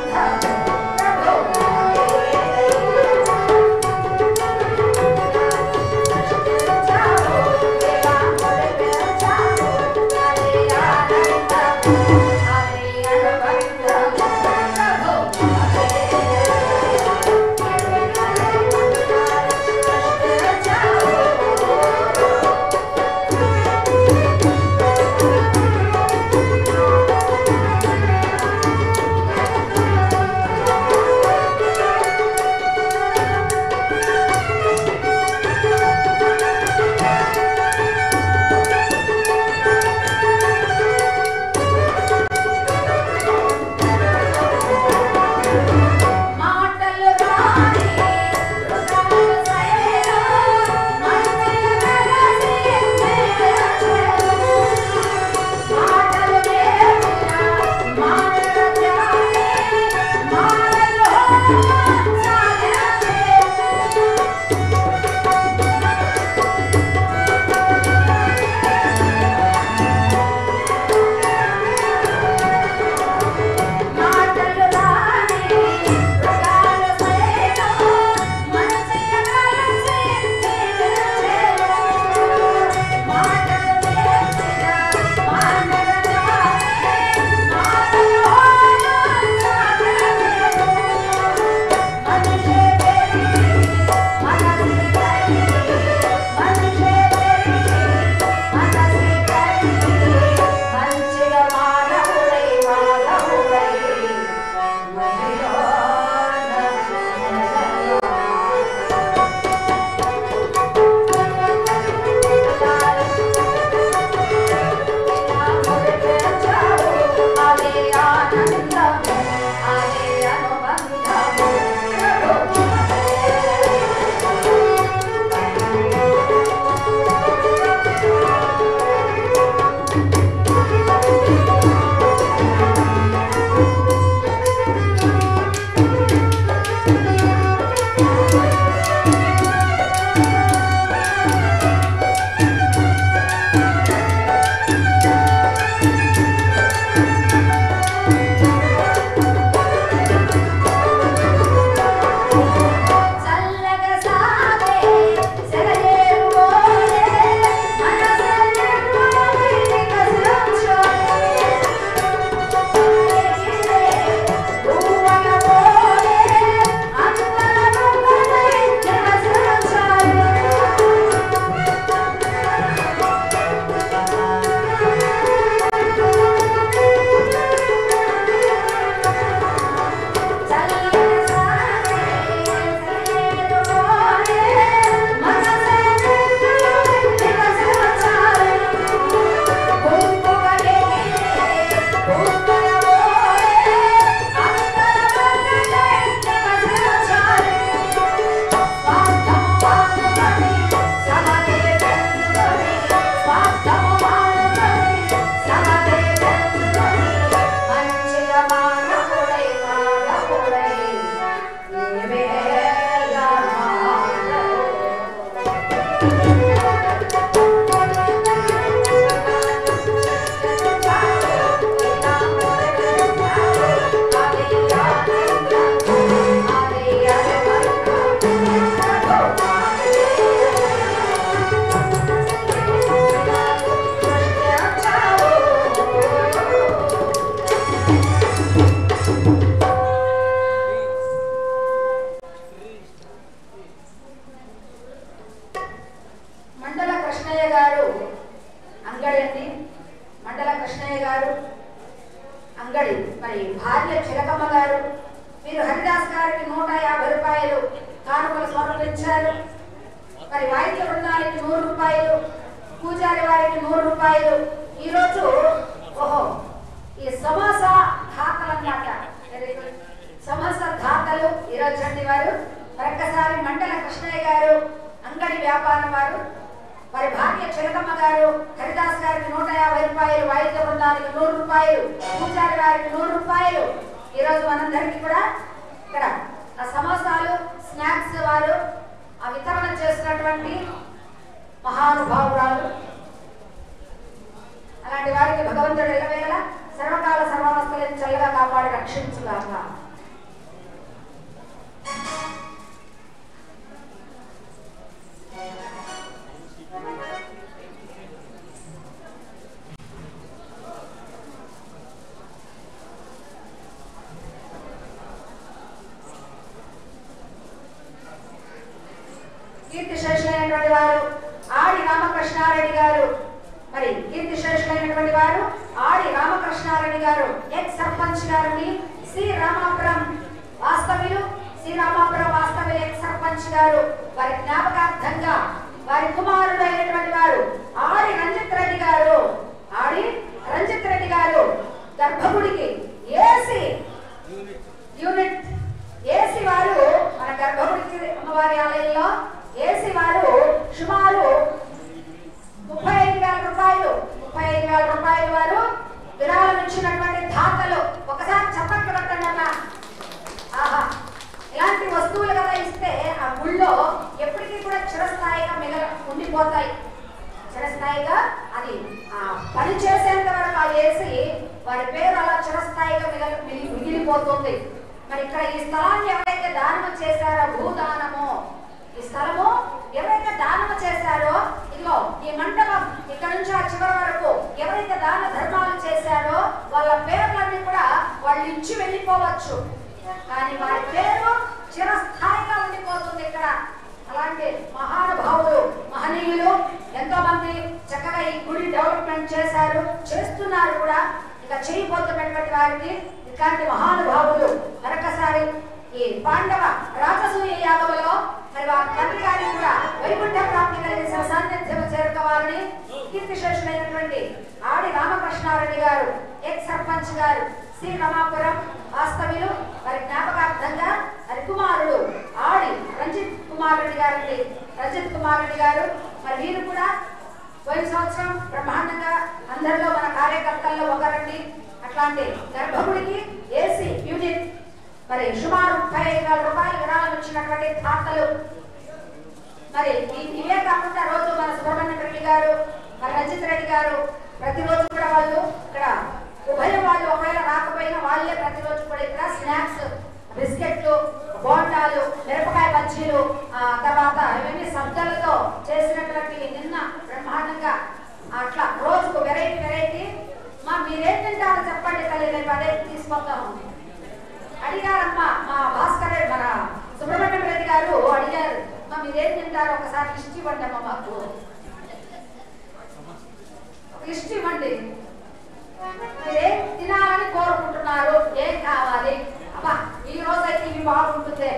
100 రూపాయలు, పూజారి వారికి 100 రూపాయలు. ఈరోజు ఓహో ఈ సమోసా ధాతలు అన్నమాట. సమోసా ధాతలు ఈరోజు చండి వారు. మరొకసారి మండల కృష్ణయ్య గారు అంగడి వ్యాపారం వారు, వారి భార్య చిలకమ్మ గారు, హరిదాస్ గారికి 150 రూపాయలు, వాయిద్య బృందానికి 100 రూపాయలు, పూజారి వారికి 100 రూపాయలు. ఈరోజు మనందరికీ కూడా ఇక్కడ ఆ సమోసాలు స్నాక్స్ వారు ఆ వితరణ చేసినటువంటి మహానుభావురాలు. అలాంటి వారికి భగవంతుడు ఎల్లవేళ సర్వకాల సర్వావస్థలను చల్లగా కాపాడి రక్షించుగాక. కీర్తిశేషులైనటువంటి వారు ఆడి రామకృష్ణారెడ్డి గారు. మరి కీర్తిశేషులైనటువంటి వారు ఆడి రామకృష్ణారెడ్డి గారు ఎక్స్ సర్పంచ్ గారిని శ్రీ రామాపురం వాస్తవ్యులు ఎక్స్ సర్పంచ్ గారు వారి జ్ఞాపకార్థంగా వారి కుమారుడు అయినటువంటి వారు ఆడి రంజిత్ రెడ్డి గారు గర్భగుడికి ఏసీ యూనిట్ ఏసీ వారు మన గర్భగుడికి అమ్మవారి ఆలయంలో ఏసీ వారు సుమారు 35,000 రూపాయలు వారు విరాళం ఇచ్చినటువంటి ధాతలు. ఒకసారి చప్పట్లు కట్టండి అన్న. ఆహా, ఇలాంటి వస్తువులు కదా ఇస్తే ఆ గుళ్ళో ఎప్పటికీ కూడా చిరస్థాయిగా ఉండిపోతాయి. చిరస్థాయిగా అది పని చేసేంత వరకు ఆ ఏసి వారి పేరు అలా చిరస్థాయిగా మిగిలిపోతుంది. మరి ఇక్కడ ఈ స్థలాన్ని ఎవరైతే దానం చేశారో, భూదానము, ఈ స్థలము ఎవరైతే దానం చేశారో, ఇదిగో ఈ మండపం ఇక్కడ నుంచి ఆ చివరి వరకు ఎవరైతే దాన ధర్మాలు చేశారో వాళ్ళ పేర్లన్నీ కూడా వాళ్ళు ఇచ్చి వెళ్ళిపోవచ్చు, కానీ వారి పేరు చిరస్థాయిగా ఉండిపోతుంది ఇక్కడ. అలాంటి మహానుభావులు, మహనీయులు ఎంతో మంది చక్కగా ఈ గుడి డెవలప్మెంట్ చేస్తున్నారు కూడా. ఇక చేయబోతున్నటువంటి వారికి ఇట్లాంటి మహానుభావులు మరొకసారి ఈ పాండవ రాజసూయ యాగంలో మరి వారి తండ్రి గారికి కూడా వైకుంఠ ప్రాప్తి కలిగిన సాన్నిధ్యం చేరుకోవాలని కీర్తిశేషులైనటువంటి ఆడి రామకృష్ణారెడ్డి గారు ఎక్స్ సర్పంచ్ గారు శ్రీ రామాపురం వాస్తవ్యులు వారి జ్ఞాపకార్థంగా వారి కుమారుడు ఆడి రంజిత్ కుమార్ రెడ్డి గారు మరి వీరు కూడా పోయిన సంవత్సరం బ్రహ్మాండంగా అందరిలో మన కార్యకర్తల్లో ఒకరండి. అట్లాంటి గర్భగుడికి ఏసీ యూనిట్ మరి సుమారు 35,000 రూపాయలు విరాళం ఇచ్చినటువంటి ధాతలు. మరి ఇవే కాకుండా రోజు మన సుబ్రహ్మణ్య రెడ్డి గారు, మరి రంజిత్ రెడ్డి గారు ప్రతిరోజు కూడా వాళ్ళు ఇక్కడ ఉభయం వాళ్ళు ఒకవేళ రాకపోయినా వాళ్ళే ప్రతిరోజు కూడా ఇక్కడ స్నాక్స్, బిస్కెట్లు, బోండాలు, మిరపకాయ బజ్జీలు, తర్వాత ఇవన్నీ సబ్జలతో చేసినటువంటి నిన్న బ్రహ్మాండంగా అట్లా రోజుకు వెరైటీ మీరేం తింటారో చెప్పండి తల్లి, రేపు అదే తీసుకొద్దాము అడిగారమ్మా. మా భాస్కర్ మన సుబ్రహ్మణ్యం రెడ్డి గారు అడిగారు, మీరేం తింటారో ఒకసారి లిస్ట్ ఇవ్వండి అమ్మా, మాకు లిస్ట్ ఇవ్వండి, మీరేం తినాలని కోరుకుంటున్నారు, ఏం కావాలి, అబ్బా ఈ రోజు అయితే ఇవి బాగుంటుంది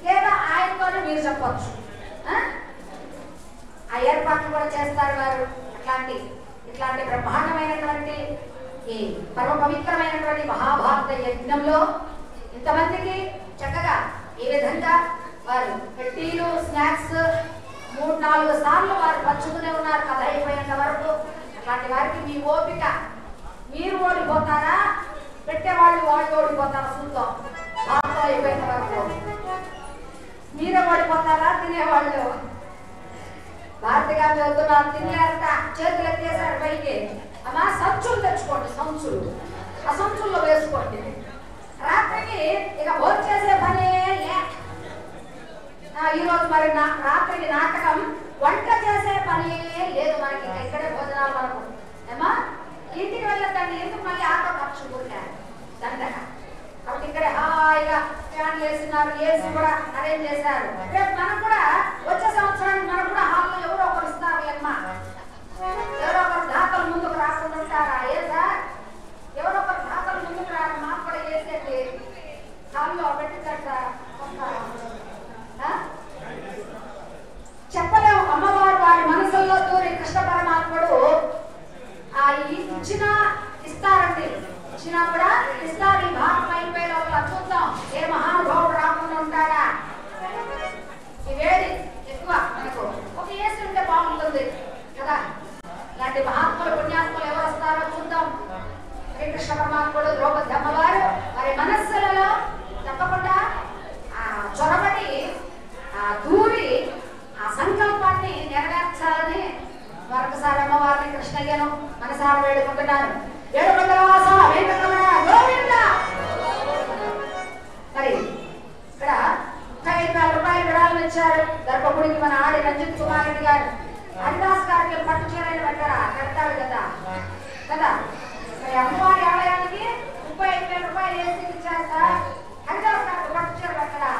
లేదా ఆయనతోనే మీరు చెప్పచ్చు. ఆ ఏర్పాట్లు కూడా చేస్తారు వారు. ఇట్లాంటి బ్రహ్మాండమైనటువంటి ఈ పరమ పవిత్రమైనటువంటి మహాభారత యజ్ఞంలో ఇంతమందికి చక్కగా ఈ విధంగా వారు టీలు, స్నాక్స్ 3-4 సార్లు వారు పంచుకునే ఉన్నారు కథ అయిపోయేంత వరకు. అట్లాంటి వారికి మీ ఓపిక, మీరు ఓడిపోతారా, పెట్టేవాళ్ళు ఓడిపోతారా చూద్దాం. భారతం అయిపోయేంత వరకు మీరే ఓడిపోతారా, తినేవాళ్ళు. భారతి గారు చదువుతున్నారు, తినలేరట, చేతులు ఎత్తేసారు పైకి. అమ్మా సంచులు తెచ్చుకోండి, సంచులు ఆ సంచుల్లో వేసుకోండి. రాత్రికి ఇక భోజనం చేసే పనే లే. ఈరోజు మరి రాత్రికి నాటకం, వంట చేసే పనే లేదు మనకి. ఇక్కడే భోజనాలు మనకు ఏమా. ఇంటికి వెళ్ళకండి, ఎందుకు మళ్ళీ ఆటో ఖర్చు కూడారు దండగా. కాబట్టి ఇక్కడే హాయిగా ఫ్యాన్లు వేసినారు, ఏసీ కూడా అరేంజ్ చేశారు. రేపు మనకు కూడా వచ్చే సంవత్సరానికి మనకు కూడా హాల్లో ఎవరో ఒకరు ఇస్తారు అమ్మా. ఎవరో ఒకరు దాతలు ముందుకు రాకుండా ఉంటారా? ఏ సార్ ఎవరో ఒకరు దాతలు ముందుకు రారు, మాకు కూడా వేసేది హాల్లో పెట్టించారు సార్. చెప్పలేము అమ్మ, ఇచ్చినా కూడా ఇస్తారు. ఈ భాగం అయిపోయే లోపల చూద్దాం ఏ మహానుభావుడు రాకుండా ఉంటాడా. ఈ వేడి ఎక్కువ మనకు ఒక ఏసి ఉంటే బాగుంటుంది కదా. ఇలాంటి మహాత్ములు పుణ్యాత్ములు ఎవరు వస్తారో చూద్దాం. శ్రీకృష్ణ పరమాత్ముడు ద్రౌపది అమ్మవారు వారి మనస్సులలో తప్పకుండా చొరబడి దూరి ఆ సంకల్పాన్ని నెరవేర్చాలని మరొకసారి అమ్మవారిని కృష్ణయ్యను మనసారా వేడుకుంటున్నాను. ఏడుకొండలవాస వెంకటరమణ గోవింద. మరి ఇక్కడ 35,000 రూపాయలు విరాళం ఇచ్చారు గర్భగుడికి మన ఆడి రంజిత్ కుమార్ రెడ్డి గారు. హరిదాస్ గారికి పట్టు చీరలు పెట్టారా కడతాడు కదా కదా. మరి అమ్మవారి ఆలయానికి 35,000 రూపాయలు వేసి ఇచ్చారు సార్. హరిదాస్ గారికి పట్టు చీర పెట్టరా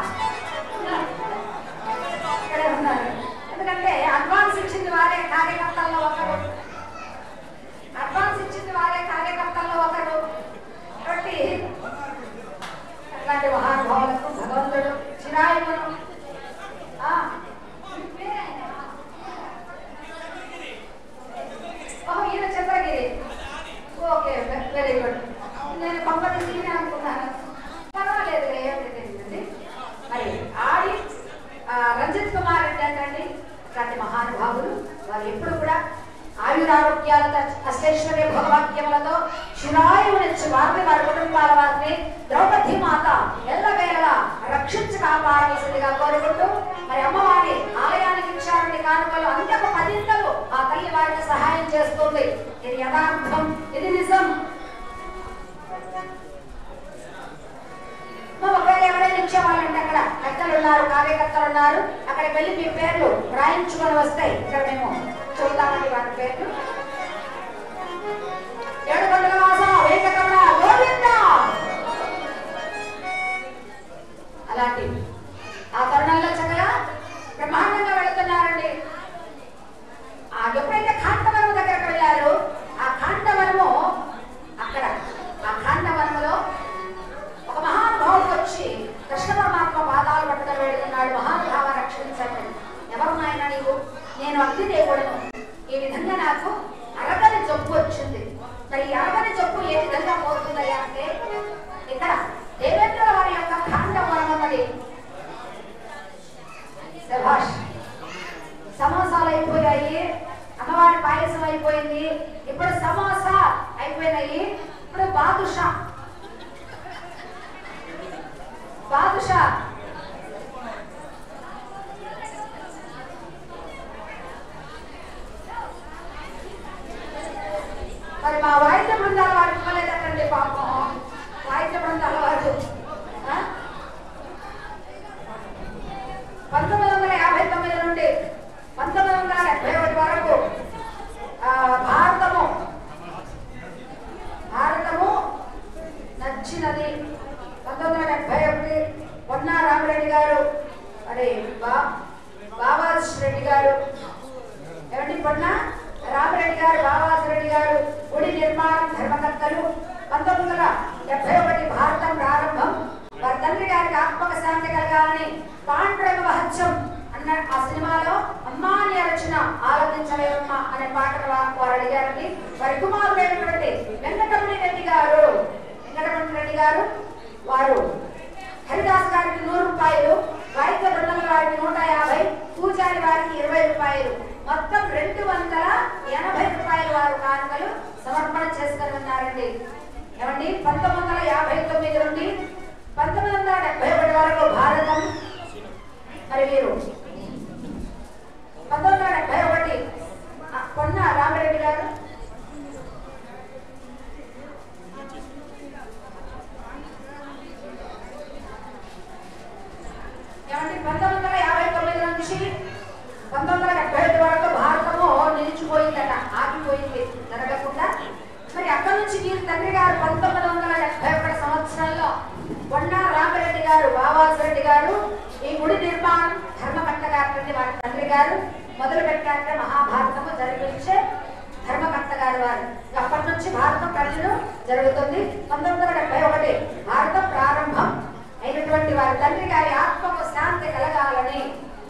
ఇక్కడే ఉన్నారు. ఎందుకంటే అడ్వాన్స్ ఇచ్చింది వారే కార్యకర్తల్లో ఒకరు. అడ్వాన్స్ ఇచ్చింది వారే కార్యకర్తల్లో ఒకరు. కాబట్టి అట్లాంటి మహానుభావులకు భగవంతుడు చిరాయువును ఈయన చంద్రగిరి. Okay very good. నేను పంపదీసి అనుకున్నాను. పర్వాలేదు ఏమిటండి. మరి ఆడి రంజిత్ కుమార్ రెడ్డి అంటండి. ఇలాంటి మహానుభావులు వారు ఎప్పుడు కూడా ఆయురారోగ్యాలతో అష్టైశ్వర్య భోగవాక్యములతో చిరాయువునిచ్చి వారిని వారి కుటుంబాల వారిని ద్రౌపది మాత ఎల్లవేళలా రక్షించి కాపాడవలసిందిగా కోరుకుంటూ మరి అమ్మవారి ఆలయానికి ఇచ్చారని కానుకలు అంతకు 10 ఆ తల్లి వారికి సహాయం చేస్తుంది. ఇది యథార్థం, ఇది నిజం. ఒకవేళ ఎవరైనా ఇచ్చేవాళ్ళంటే అక్కడ పెద్దలు ఉన్నారు, కార్యకర్తలు ఉన్నారు, అక్కడికి వెళ్ళి మీ పేర్లు రాయించుకొని వస్తాయి. ఇక్కడ మేము చూద్దామండి వారి పేర్లు. ఏడుకొండలవాస వెంకటరమణ గోవింద. అలాంటి ఆ తరుణంలో చక్కగా బ్రహ్మాండంగా వెళుతున్నారండి. ఎప్పుడైతే కాంతవనము దగ్గరకు వెళ్ళారు, ఆ కాంతవనము అక్కడ ఆ కాంతవనములో ఒక మహానుభావుడు వచ్చి కృష్ణ పరమాత్మ పాదాలు పట్టుకొని వెళుతున్నాడు. మహానుభావ రక్షించండి. ఎవరు నాయన నీవు? నేను అగ్నిదేవుడను. ఈ విధంగా నాకు అరగని జబ్బు వచ్చింది. మరి ఈ అరగని జబ్బు ఏ విధంగా పోతుందయ్యా అంటే ఇక్కడ దేవేంద్రుల వారి యొక్క కాండవనం ఉన్నది. శభాష్. సమోసాలు అయిపోయాయి, అమ్మవారి పాయసం అయిపోయింది, ఇప్పుడు సమోసా అయిపోయినాయి, ఇప్పుడు బాదుషా బాదుషా మరి మా వాయిద్య బృందాల వారు ఇవ్వలేదటండి పాపం. వాయిద్య బృందాల వారు 1959 నుండి 1971 వరకు భారతము నచ్చినది. 1971 పొన్నా రామరెడ్డి గారు, మరి బాబాజ్ రెడ్డి గారు, ఏమండి పొన్నా రామరెడ్డి గారు, బాబాజ్ రెడ్డి గారు గుడి నిర్మాణం ధర్మకర్తలు. 1971 భారతం ప్రారంభం. వారి తండ్రి గారికి ఆత్మక శాంతి కలగాలని పాండురంగ మహత్యం అన్న ఆ సినిమాలో అమ్మాని రచన ఆలోచించలేమ్మ అనే పాటను వారు అడిగారండి. వారి కుమారుడైనటువంటి వెంకటరమణ రెడ్డి గారు వారు హరిదాస్ గారికి 100 రూపాయలు, వైద్య బృందం వారికి 150, పూజారి వారికి 20 రూపాయలు, మొత్తం 280 రూపాయలు వారు కానుకలు సమర్పణ చేసుకొని ఉన్నారండి. ఏమండి 1959 నుండి 1971 వరకు భారతం. మరి వీరు 1971 పొన్న రామరెడ్డి గారు, ఏమంటే 1959 నుంచి 1971 వరకు భారతము నిలిచిపోయిందట, ఆగిపోయింది జరగకుండా. మరి అక్కడి నుంచి వీరి తండ్రి గారు 1971 సంవత్సరంలో పొన్నా రామరెడ్డి గారు, బాబాజ్ రెడ్డి గారు ఈ గుడి నిర్మాణం ధర్మకర్త గారు వారి తండ్రి గారు మొదలు పెట్టాక మహాభారతము జరిపించే ధర్మకర్త గారు వారు. అప్పటి నుంచి భారతం ప్రజలు జరుగుతుంది. 1971 భారతం ప్రారంభం అయినటువంటి వారి తండ్రి గారి ఆత్మకు శాంతి కలగాలని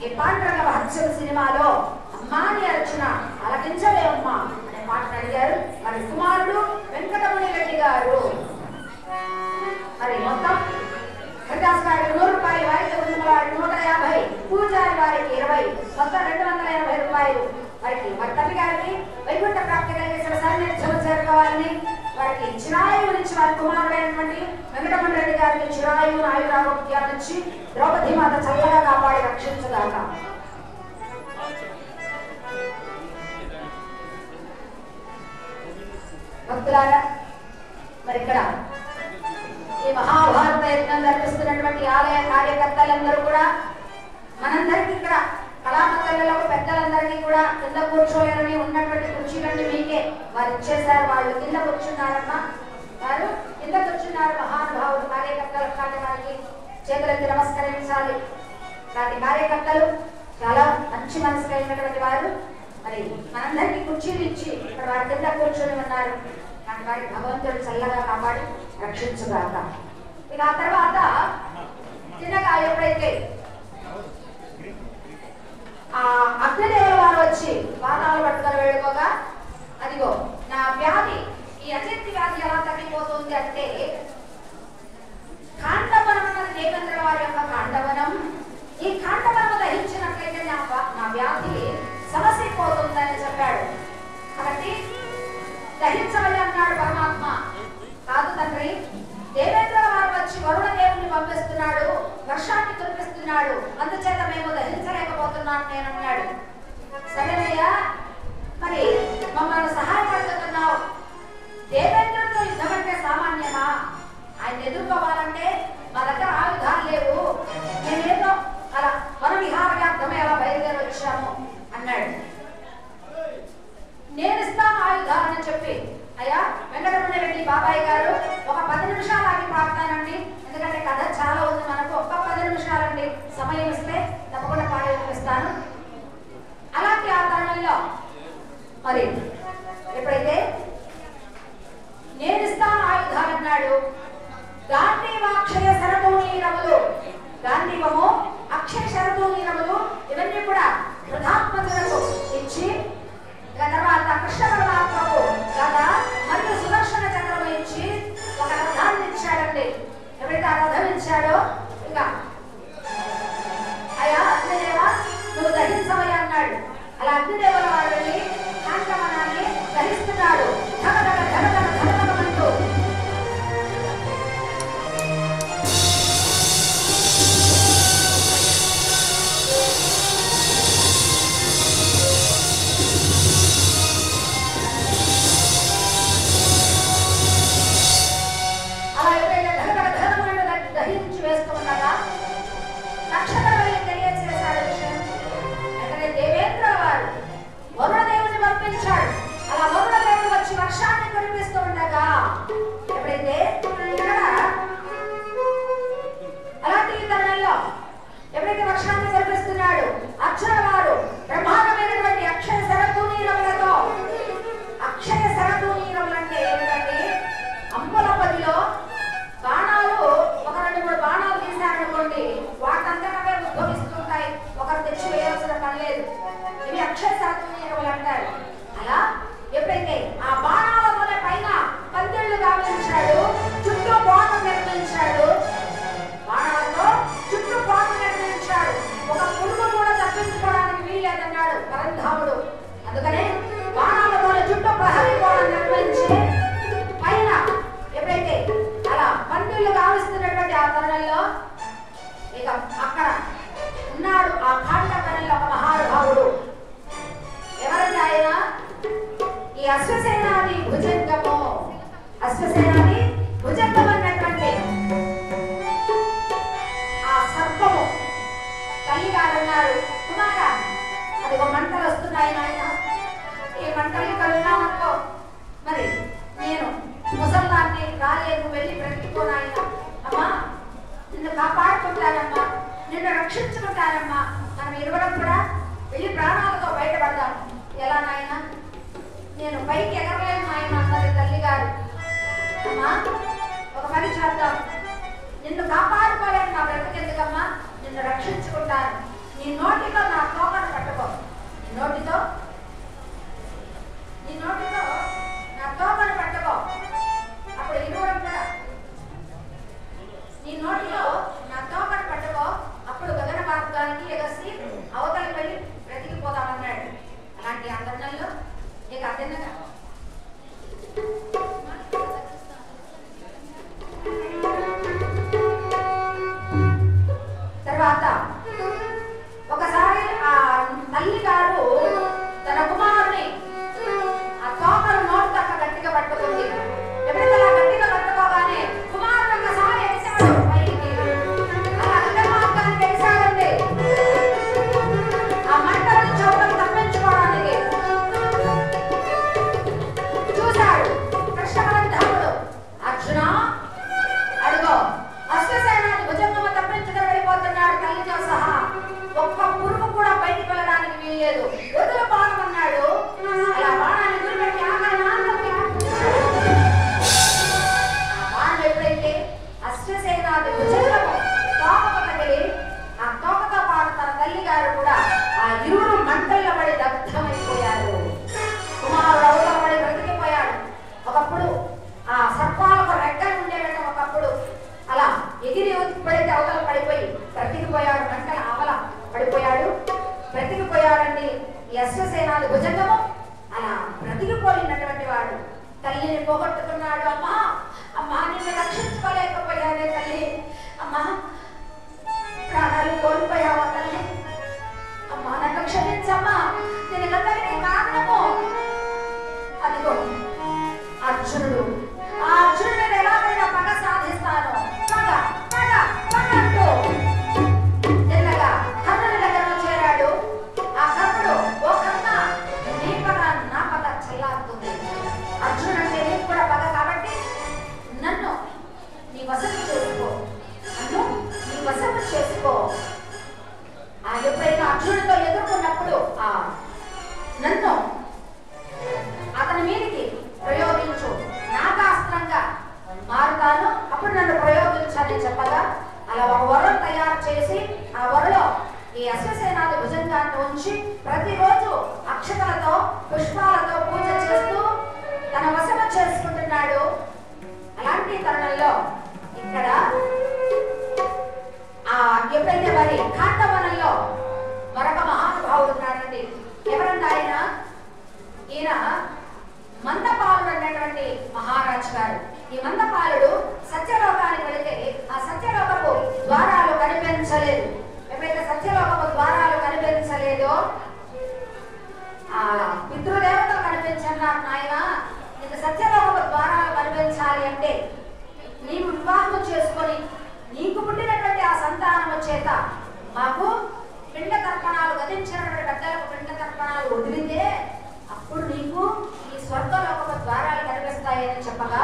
ఈ పాండురంగ మహత్యం సినిమాలో అమ్మాని రచన ఆలకించలేమ్మా అనే పాటను అడిగారు. వారి కుమారుడు వెంకటరమణ రెడ్డి గారు హరిదాస్ గారికి 100 రూపాయలు, వారికి వారికి 150, పూజారి వారికి 20, మొత్తం 280 రూపాయలు. మరి తల్లి గారికి వైకుంఠ ప్రాప్తి కలిగేసిన సన్నిధిలో చేరుకోవాలని వారికి చిరాయువు నుంచి వారి కుమారుడైనటువంటి వెంకటరమణ రెడ్డి గారికి చిరాయువు ఆయురారోగ్యాల నుంచి ద్రౌపది మాత చల్లగా కాపాడి రక్షించుగాక. భక్తులారా, మరి ఇక్కడ ఈ మహాభారత యజ్ఞం జరిపిస్తున్నటువంటి ఆలయ కార్యకర్తలందరూ కూడా మనందరికీ ఇక్కడ కళామందరులలో పెద్దలందరికీ కూడా కింద కూర్చోలేరని ఉన్నటువంటి కుర్చీలన్నీ మీకే వారు ఇచ్చేశారు. వాళ్ళు కింద కూర్చున్నారమ్మా, వారు కింద కూర్చున్నారు. మహానుభావులు కార్యకర్తలు కాని వారికి చేతులెత్తి నమస్కరించాలి. వాటి కార్యకర్తలు చాలా మంచి మనసు కలిగినటువంటి వారు. మరి మనందరికీ కుర్చీలు ఇచ్చి ఇక్కడ వారి కింద కూర్చొని ఉన్నారు. కానీ వారి భగవంతుడు చల్లగా కాపాడి రక్షించుగాక. ఇక ఆ తర్వాత చిన్నగా ఎప్పుడైతే ఆ అగ్నిదేవుల వారు వచ్చి బాణాలు పట్టుకొని వేడుకోగా, అదిగో నా వ్యాధి, ఈ అజంతి వ్యాధి ఎలా తగ్గిపోతుంది అంటే, కాండవనం అన్నది దేవేంద్రుల వారి యొక్క కాండవనం. ఈ కాండవనము దహించినట్లయితే నా వ్యాధి సమసిపోతుందని చెప్పాడు. కాబట్టి దహించవని అన్నాడు పరమాత్మ. కాదు తండ్రి, దేవేంద్రుల వారు వచ్చి వరుణ దేవుని పంపిస్తున్నాడు, వర్షాన్ని కురిపిస్తున్నాడు, అందుచేత మేము దహించలేకపోతున్నాను నేను అన్నాడు. సరేనయ్యా, మరి మమ్మల్ని సహాయపడుతున్నావు. దేవేంద్రుడితో యుద్ధం అంటే సామాన్యమా? ఆయన ఎదుర్కోవాలంటే మా దగ్గర ఆయుధాలు లేవు, మేమేదో అలా వన విహారయార్థమే అలా బయలుదేరి వచ్చాము అన్నాడు. నేను ఇస్తాను ఆయుధాలని చెప్పి, అయ్యా వెంకటరమణ రెడ్డి బాబాయ్ గారు ఒక 10 నిమిషాలు ఆగి పాడతానండి, ఎందుకంటే కథ చాలా ఉంది మనకు. ఒక్క 10 నిమిషాలండి సమయం ఇస్తే తప్పకుండా పాడి వినిపిస్తాను. అలాంటి ఆ తరుణంలో మరి ఎప్పుడైతే నేను ఇస్తాను ఆయుధాలన్నాడు, గాంధీవాక్షయ శరతూనీరములు, గాంధీవము అక్షయ శరతూనీరములు ఇవన్నీ కూడా వృధాత్మకులకు ఇచ్చి, తర్వాత కృష్ణ పరమాత్మకు గద మరియు సుదర్శన చక్రం ఇచ్చి ఒక రథాన్ని ఇచ్చాడండి. ఎవరైతే ఆ రథం ఇచ్చాడో, ఇక అయ్యా అగ్నిదేవ నువ్వు దహించవయ్యా అన్నాడు. అలా అగ్నిదేవుల వారు వెళ్ళి కాండవనాన్ని దహిస్తున్నాడు. ధగధగ ధగధగ ధగధగమంటూ నీ నోటిలో ఎప్పుడైతే అవతల పడిపోయి బ్రతికిపోయాడు, మంటల ఆవల పడిపోయాడు, బ్రతికిపోయాడండి ఈ అశ్వసేనాది భుజంగము. అలా బ్రతికిపోయినటువంటి వాడు తల్లిని పోగొట్టుకున్నాడు. అమ్మా అమ్మా నిన్ను రక్షించుకోలేకపోయానే తల్లి, అమ్మా ప్రాణాలు కోల్పోయావా తల్లి, అమ్మా నన్ను క్షమించమ్మా, దీనికందరికీ కారణము అదిగో అర్జునుడు. ఆ అర్జునుడిని ఎలాగైనా పగ సాధిస్తాను, పగ పగ పగ అంటూ చిన్నగా కర్ణుడి దగ్గర చేరాడు. ఆ కర్ణుడు, ఓ కర్ణ నీ పగ నా పగ చల్లారుతుంది, అర్జునుడు అంటే నీకు కూడా పగ కాబట్టి నన్ను నీ వశము చేసుకో, నన్ను నీ వశము చేసుకో. ఆ ఎప్పుడైనా అర్జునుడితో ఎదుర్కొన్నప్పుడు ఆ నన్ను అతని మీదకి ప్రయోగించు, నాగాస్త్రంగా మారుతాను, అప్పుడు నన్ను ప్రయోగించాలని చెప్పగా అలా ఒక వరం తయారు చేసి ఆ వరలో ఈ అశ్వసేనాది భుజంగాన్ని ఉంచి ప్రతిరోజు అక్షతలతో పుష్పాలతో పూజ చేస్తూ తన వశము చేసుకుంటున్నాడు. అలాంటి తరుణంలో ఇక్కడ ఎప్పుడైతే మరి కాండవనంలో మరొక మహానుభావుడు ఉన్నాడండి. ఎవరంటే ఈయన మందపాలుడు అన్నటువంటి మహారాజు గారు. ఈ మందపాలుడు సత్యలోకానికి వెళితే ఆ సత్యలోకపు ద్వారాలు కనిపించలేదు. ఎప్పుడైతే సత్యలోకపు ద్వారాలు కనిపించలేదో ఆ పితృదేవతలు కనిపించన్నారు, నాయన నీకు సత్యలోకపు ద్వారాలు కనిపించాలి అంటే నీవు వివాహం చేసుకొని నీకు పుట్టినటువంటి ఆ సంతానము చేత మాకు పిండ తర్పణాలు గతించినటువంటి పెద్దలకు పిండ తర్పణాలు వదిలితే అప్పుడు నీకు ఈ స్వర్గలోకపు ద్వారాలు కనిపిస్తాయని చెప్పగా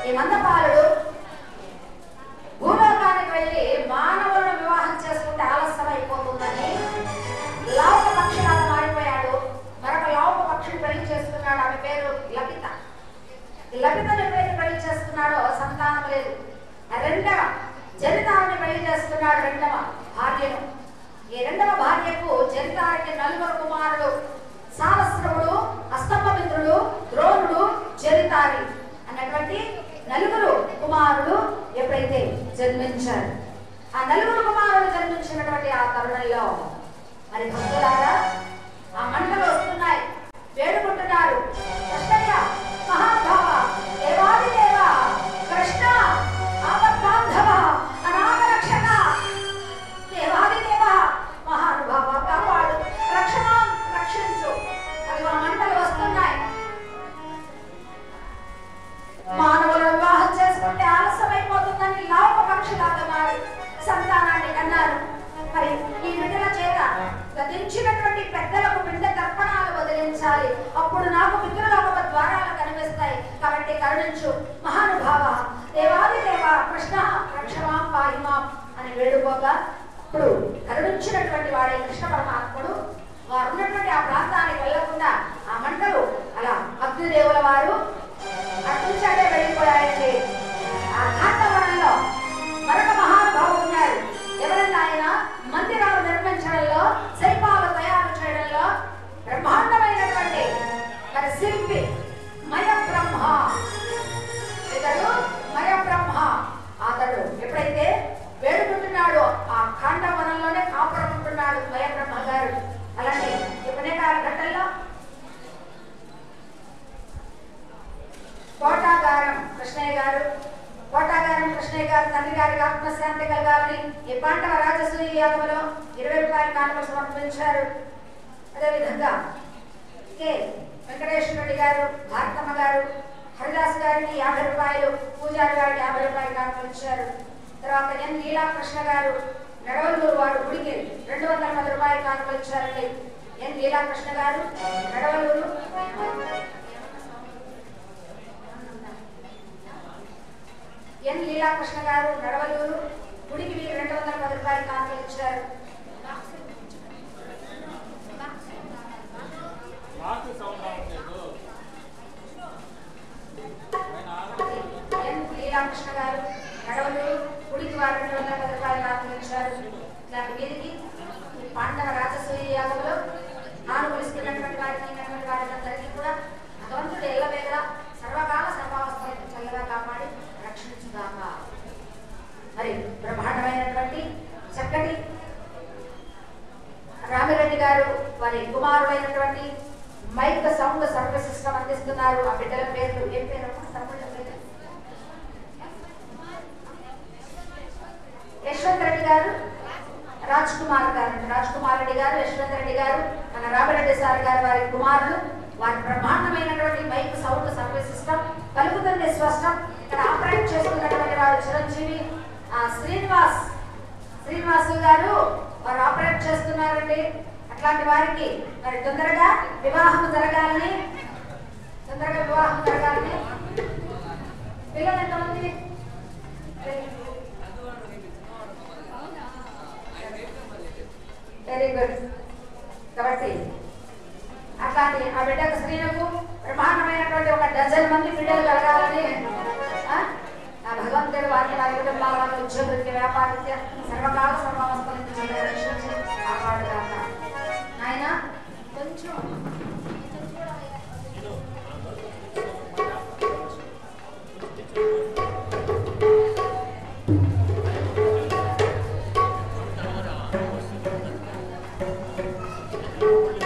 ఈ మందపాలుడు భూలోకానికి వెళ్ళి మానవులను వివాహం చేసుకుంటే ఆలస్యం అయిపోతుందని లౌక పక్షిలాగా మారిపోయాడు. మరొక లౌక పక్షిని పెళ్లి చేసుకున్నాడు. ఆమె పేరు లపిత. లపితను ఎప్పుడైతే పెళ్లి చేసుకున్నాడో సంతానం లేదు. రెండవ జరితాన్ని పెళ్లి చేసుకున్నాడు, రెండవ భార్యను. ఈ రెండవ భార్యకు జరితానికి 4 కుమారుడు. సాలస్రవుడు, అస్తమమిత్రుడు, ద్రోణుడు, జరితారి అన్నటువంటి 4 కుమారులు ఎప్పుడైతే జన్మించారు. ఆ 4 కుమారులు జన్మించినటువంటి ఆ తరుణంలో మరి భక్తులారా ఆ మంటలు వస్తున్నాయి, వేడుకుంటున్నారు. కృష్ణయ్య మహానుభావ, దేవాది దేవ, కృష్ణ ఆపద్బాంధవ, అనాథ రక్షక, దేవాది దేవ మహానుభావ కాపాడు, రక్షించు. అది ఆ మంటలు వస్తున్నాయి. మానవులను వివాహం చేసుకుంటే ఆలస్యమైపోతుందని లౌక పక్షిలాగా మారి సంతానాన్ని కన్నారు. మరి ఈ బిడ్డల చేత గతించినటువంటి పెద్దలకు పిండ తర్పణాలు వదిలించాలి, అప్పుడు నాకు పితృలోక ద్వారాలు కనిపిస్తాయి, కాబట్టి కరుణించు మహానుభావ, దేవాది దేవ, కృష్ణ రక్షమాం పాహిమాం అని వేడుకోగా ఇప్పుడు కరుణించినటువంటి వాడే కృష్ణ పరమాత్ముడు వారు ఉన్నటువంటి ఆ ప్రాంతానికి వెళ్లకుండా ఆ మంటలు అలా అగ్నిదేవుల వారు అట్నుంచే వెళ్ళిపోయాయండి. ఆ కాండవనంలో మరొక మహానుభావుడు ఉన్నారు. ఎవరన్నా ఆయన మందిరాలు నిర్మించడంలో, శిల్పాలు తయారు చేయడంలో బ్రహ్మాండమైనటువంటి మరి శిల్పి మయబ్రహ్మ. ఇతడు మయబ్రహ్మ. అతడు ఎప్పుడైతే వేడుకుంటున్నాడో ఆ కాండవనంలోనే కాపురం ఉంటున్నాడు మయబ్రహ్మ గారు. అలాంటి ఇప్పుడే కాలఘట్టంలో కోటాగారం కృష్ణయ్య గారు తండ్రి గారికి ఆత్మశాంతి కలగాలని ఈ పాండవ రాజసూయ యాగంలో 20 రూపాయల కానుకలు సమర్పించారు. అదేవిధంగా కె వెంకటేశ్వర రెడ్డి గారు, భారతమ్మ గారు, హరిదాస్ గారికి 50 రూపాయలు, పూజారి గారికి 50 రూపాయల కానుకలు ఇచ్చారు. తర్వాత ఎన్ లీలాకృష్ణ గారు నడవలూరు వారు గుడికి 210 రూపాయల కానుకలు ఇచ్చారండి. ఎన్ లీలాకృష్ణ గారు నడవలూరు గుడికి 210 రూపాయల కానుకలు ఇచ్చారు. ఎన్ లీలాకృష్ణ గారు నడవలూరు గుడికి 210 రూపాయల కానుకలు ఇచ్చారు. దాని మీదకి పాండవ రాజసూయ యాగంలో నాలుగు ఇస్తున్నటువంటి వారికి కూడా భగవంతుడు ఎల్లవేళ సర్వకాల సర్వావస్థలకు చల్లగా కాపాడి రక్షించుగాక. మరి బ్రహ్మాండమైన బ్రహ్మాండమైనటువంటి చక్కటి రామిరెడ్డి గారు వారి కుమారుడైనటువంటి మైక్ సౌండ్ సర్వీస్ సిస్టమ్ అందిస్తున్నారు. ఆ బిడ్డల పేర్లు ఏం పేరు? యశ్వంత్ రెడ్డి గారు, రాజ్ కుమార్ రెడ్డి గారు, యశ్వంత్ రెడ్డి గారు, మన రామిరెడ్డి సార్ గారు వారి కుమారులు. వారి బ్రహ్మాండమైనటువంటి మైక్ సౌండ్ సర్వీస్ సిస్టమ్ పలుకుతుంది స్పష్టం. ఇక్కడ ఆపరేట్ చేస్తున్నటువంటి వారు చిరంజీవి శ్రీనివాసు గారు వారు ఆపరేట్ చేస్తున్నారండి. అట్లాంటి వారికి మరి తొందరగా వివాహం జరగాలని పిల్లలు ఎంతమంది? Very good. కాబట్టి అట్లాంటి ఆ బిడ్డకు స్త్రీలకు బ్రహ్మాండమైనటువంటి ఒక డజన్ మంది బిడ్డలు కలగాలని ఆ భగవంతుడు వారిని వారి కుటుంబాలను ఉద్యోగ వ్యాపారీత్య సర్వకాల సర్వావస్థల నుంచి రక్షించి కాపాడుగాక. నాయన కొంచెం Thank you.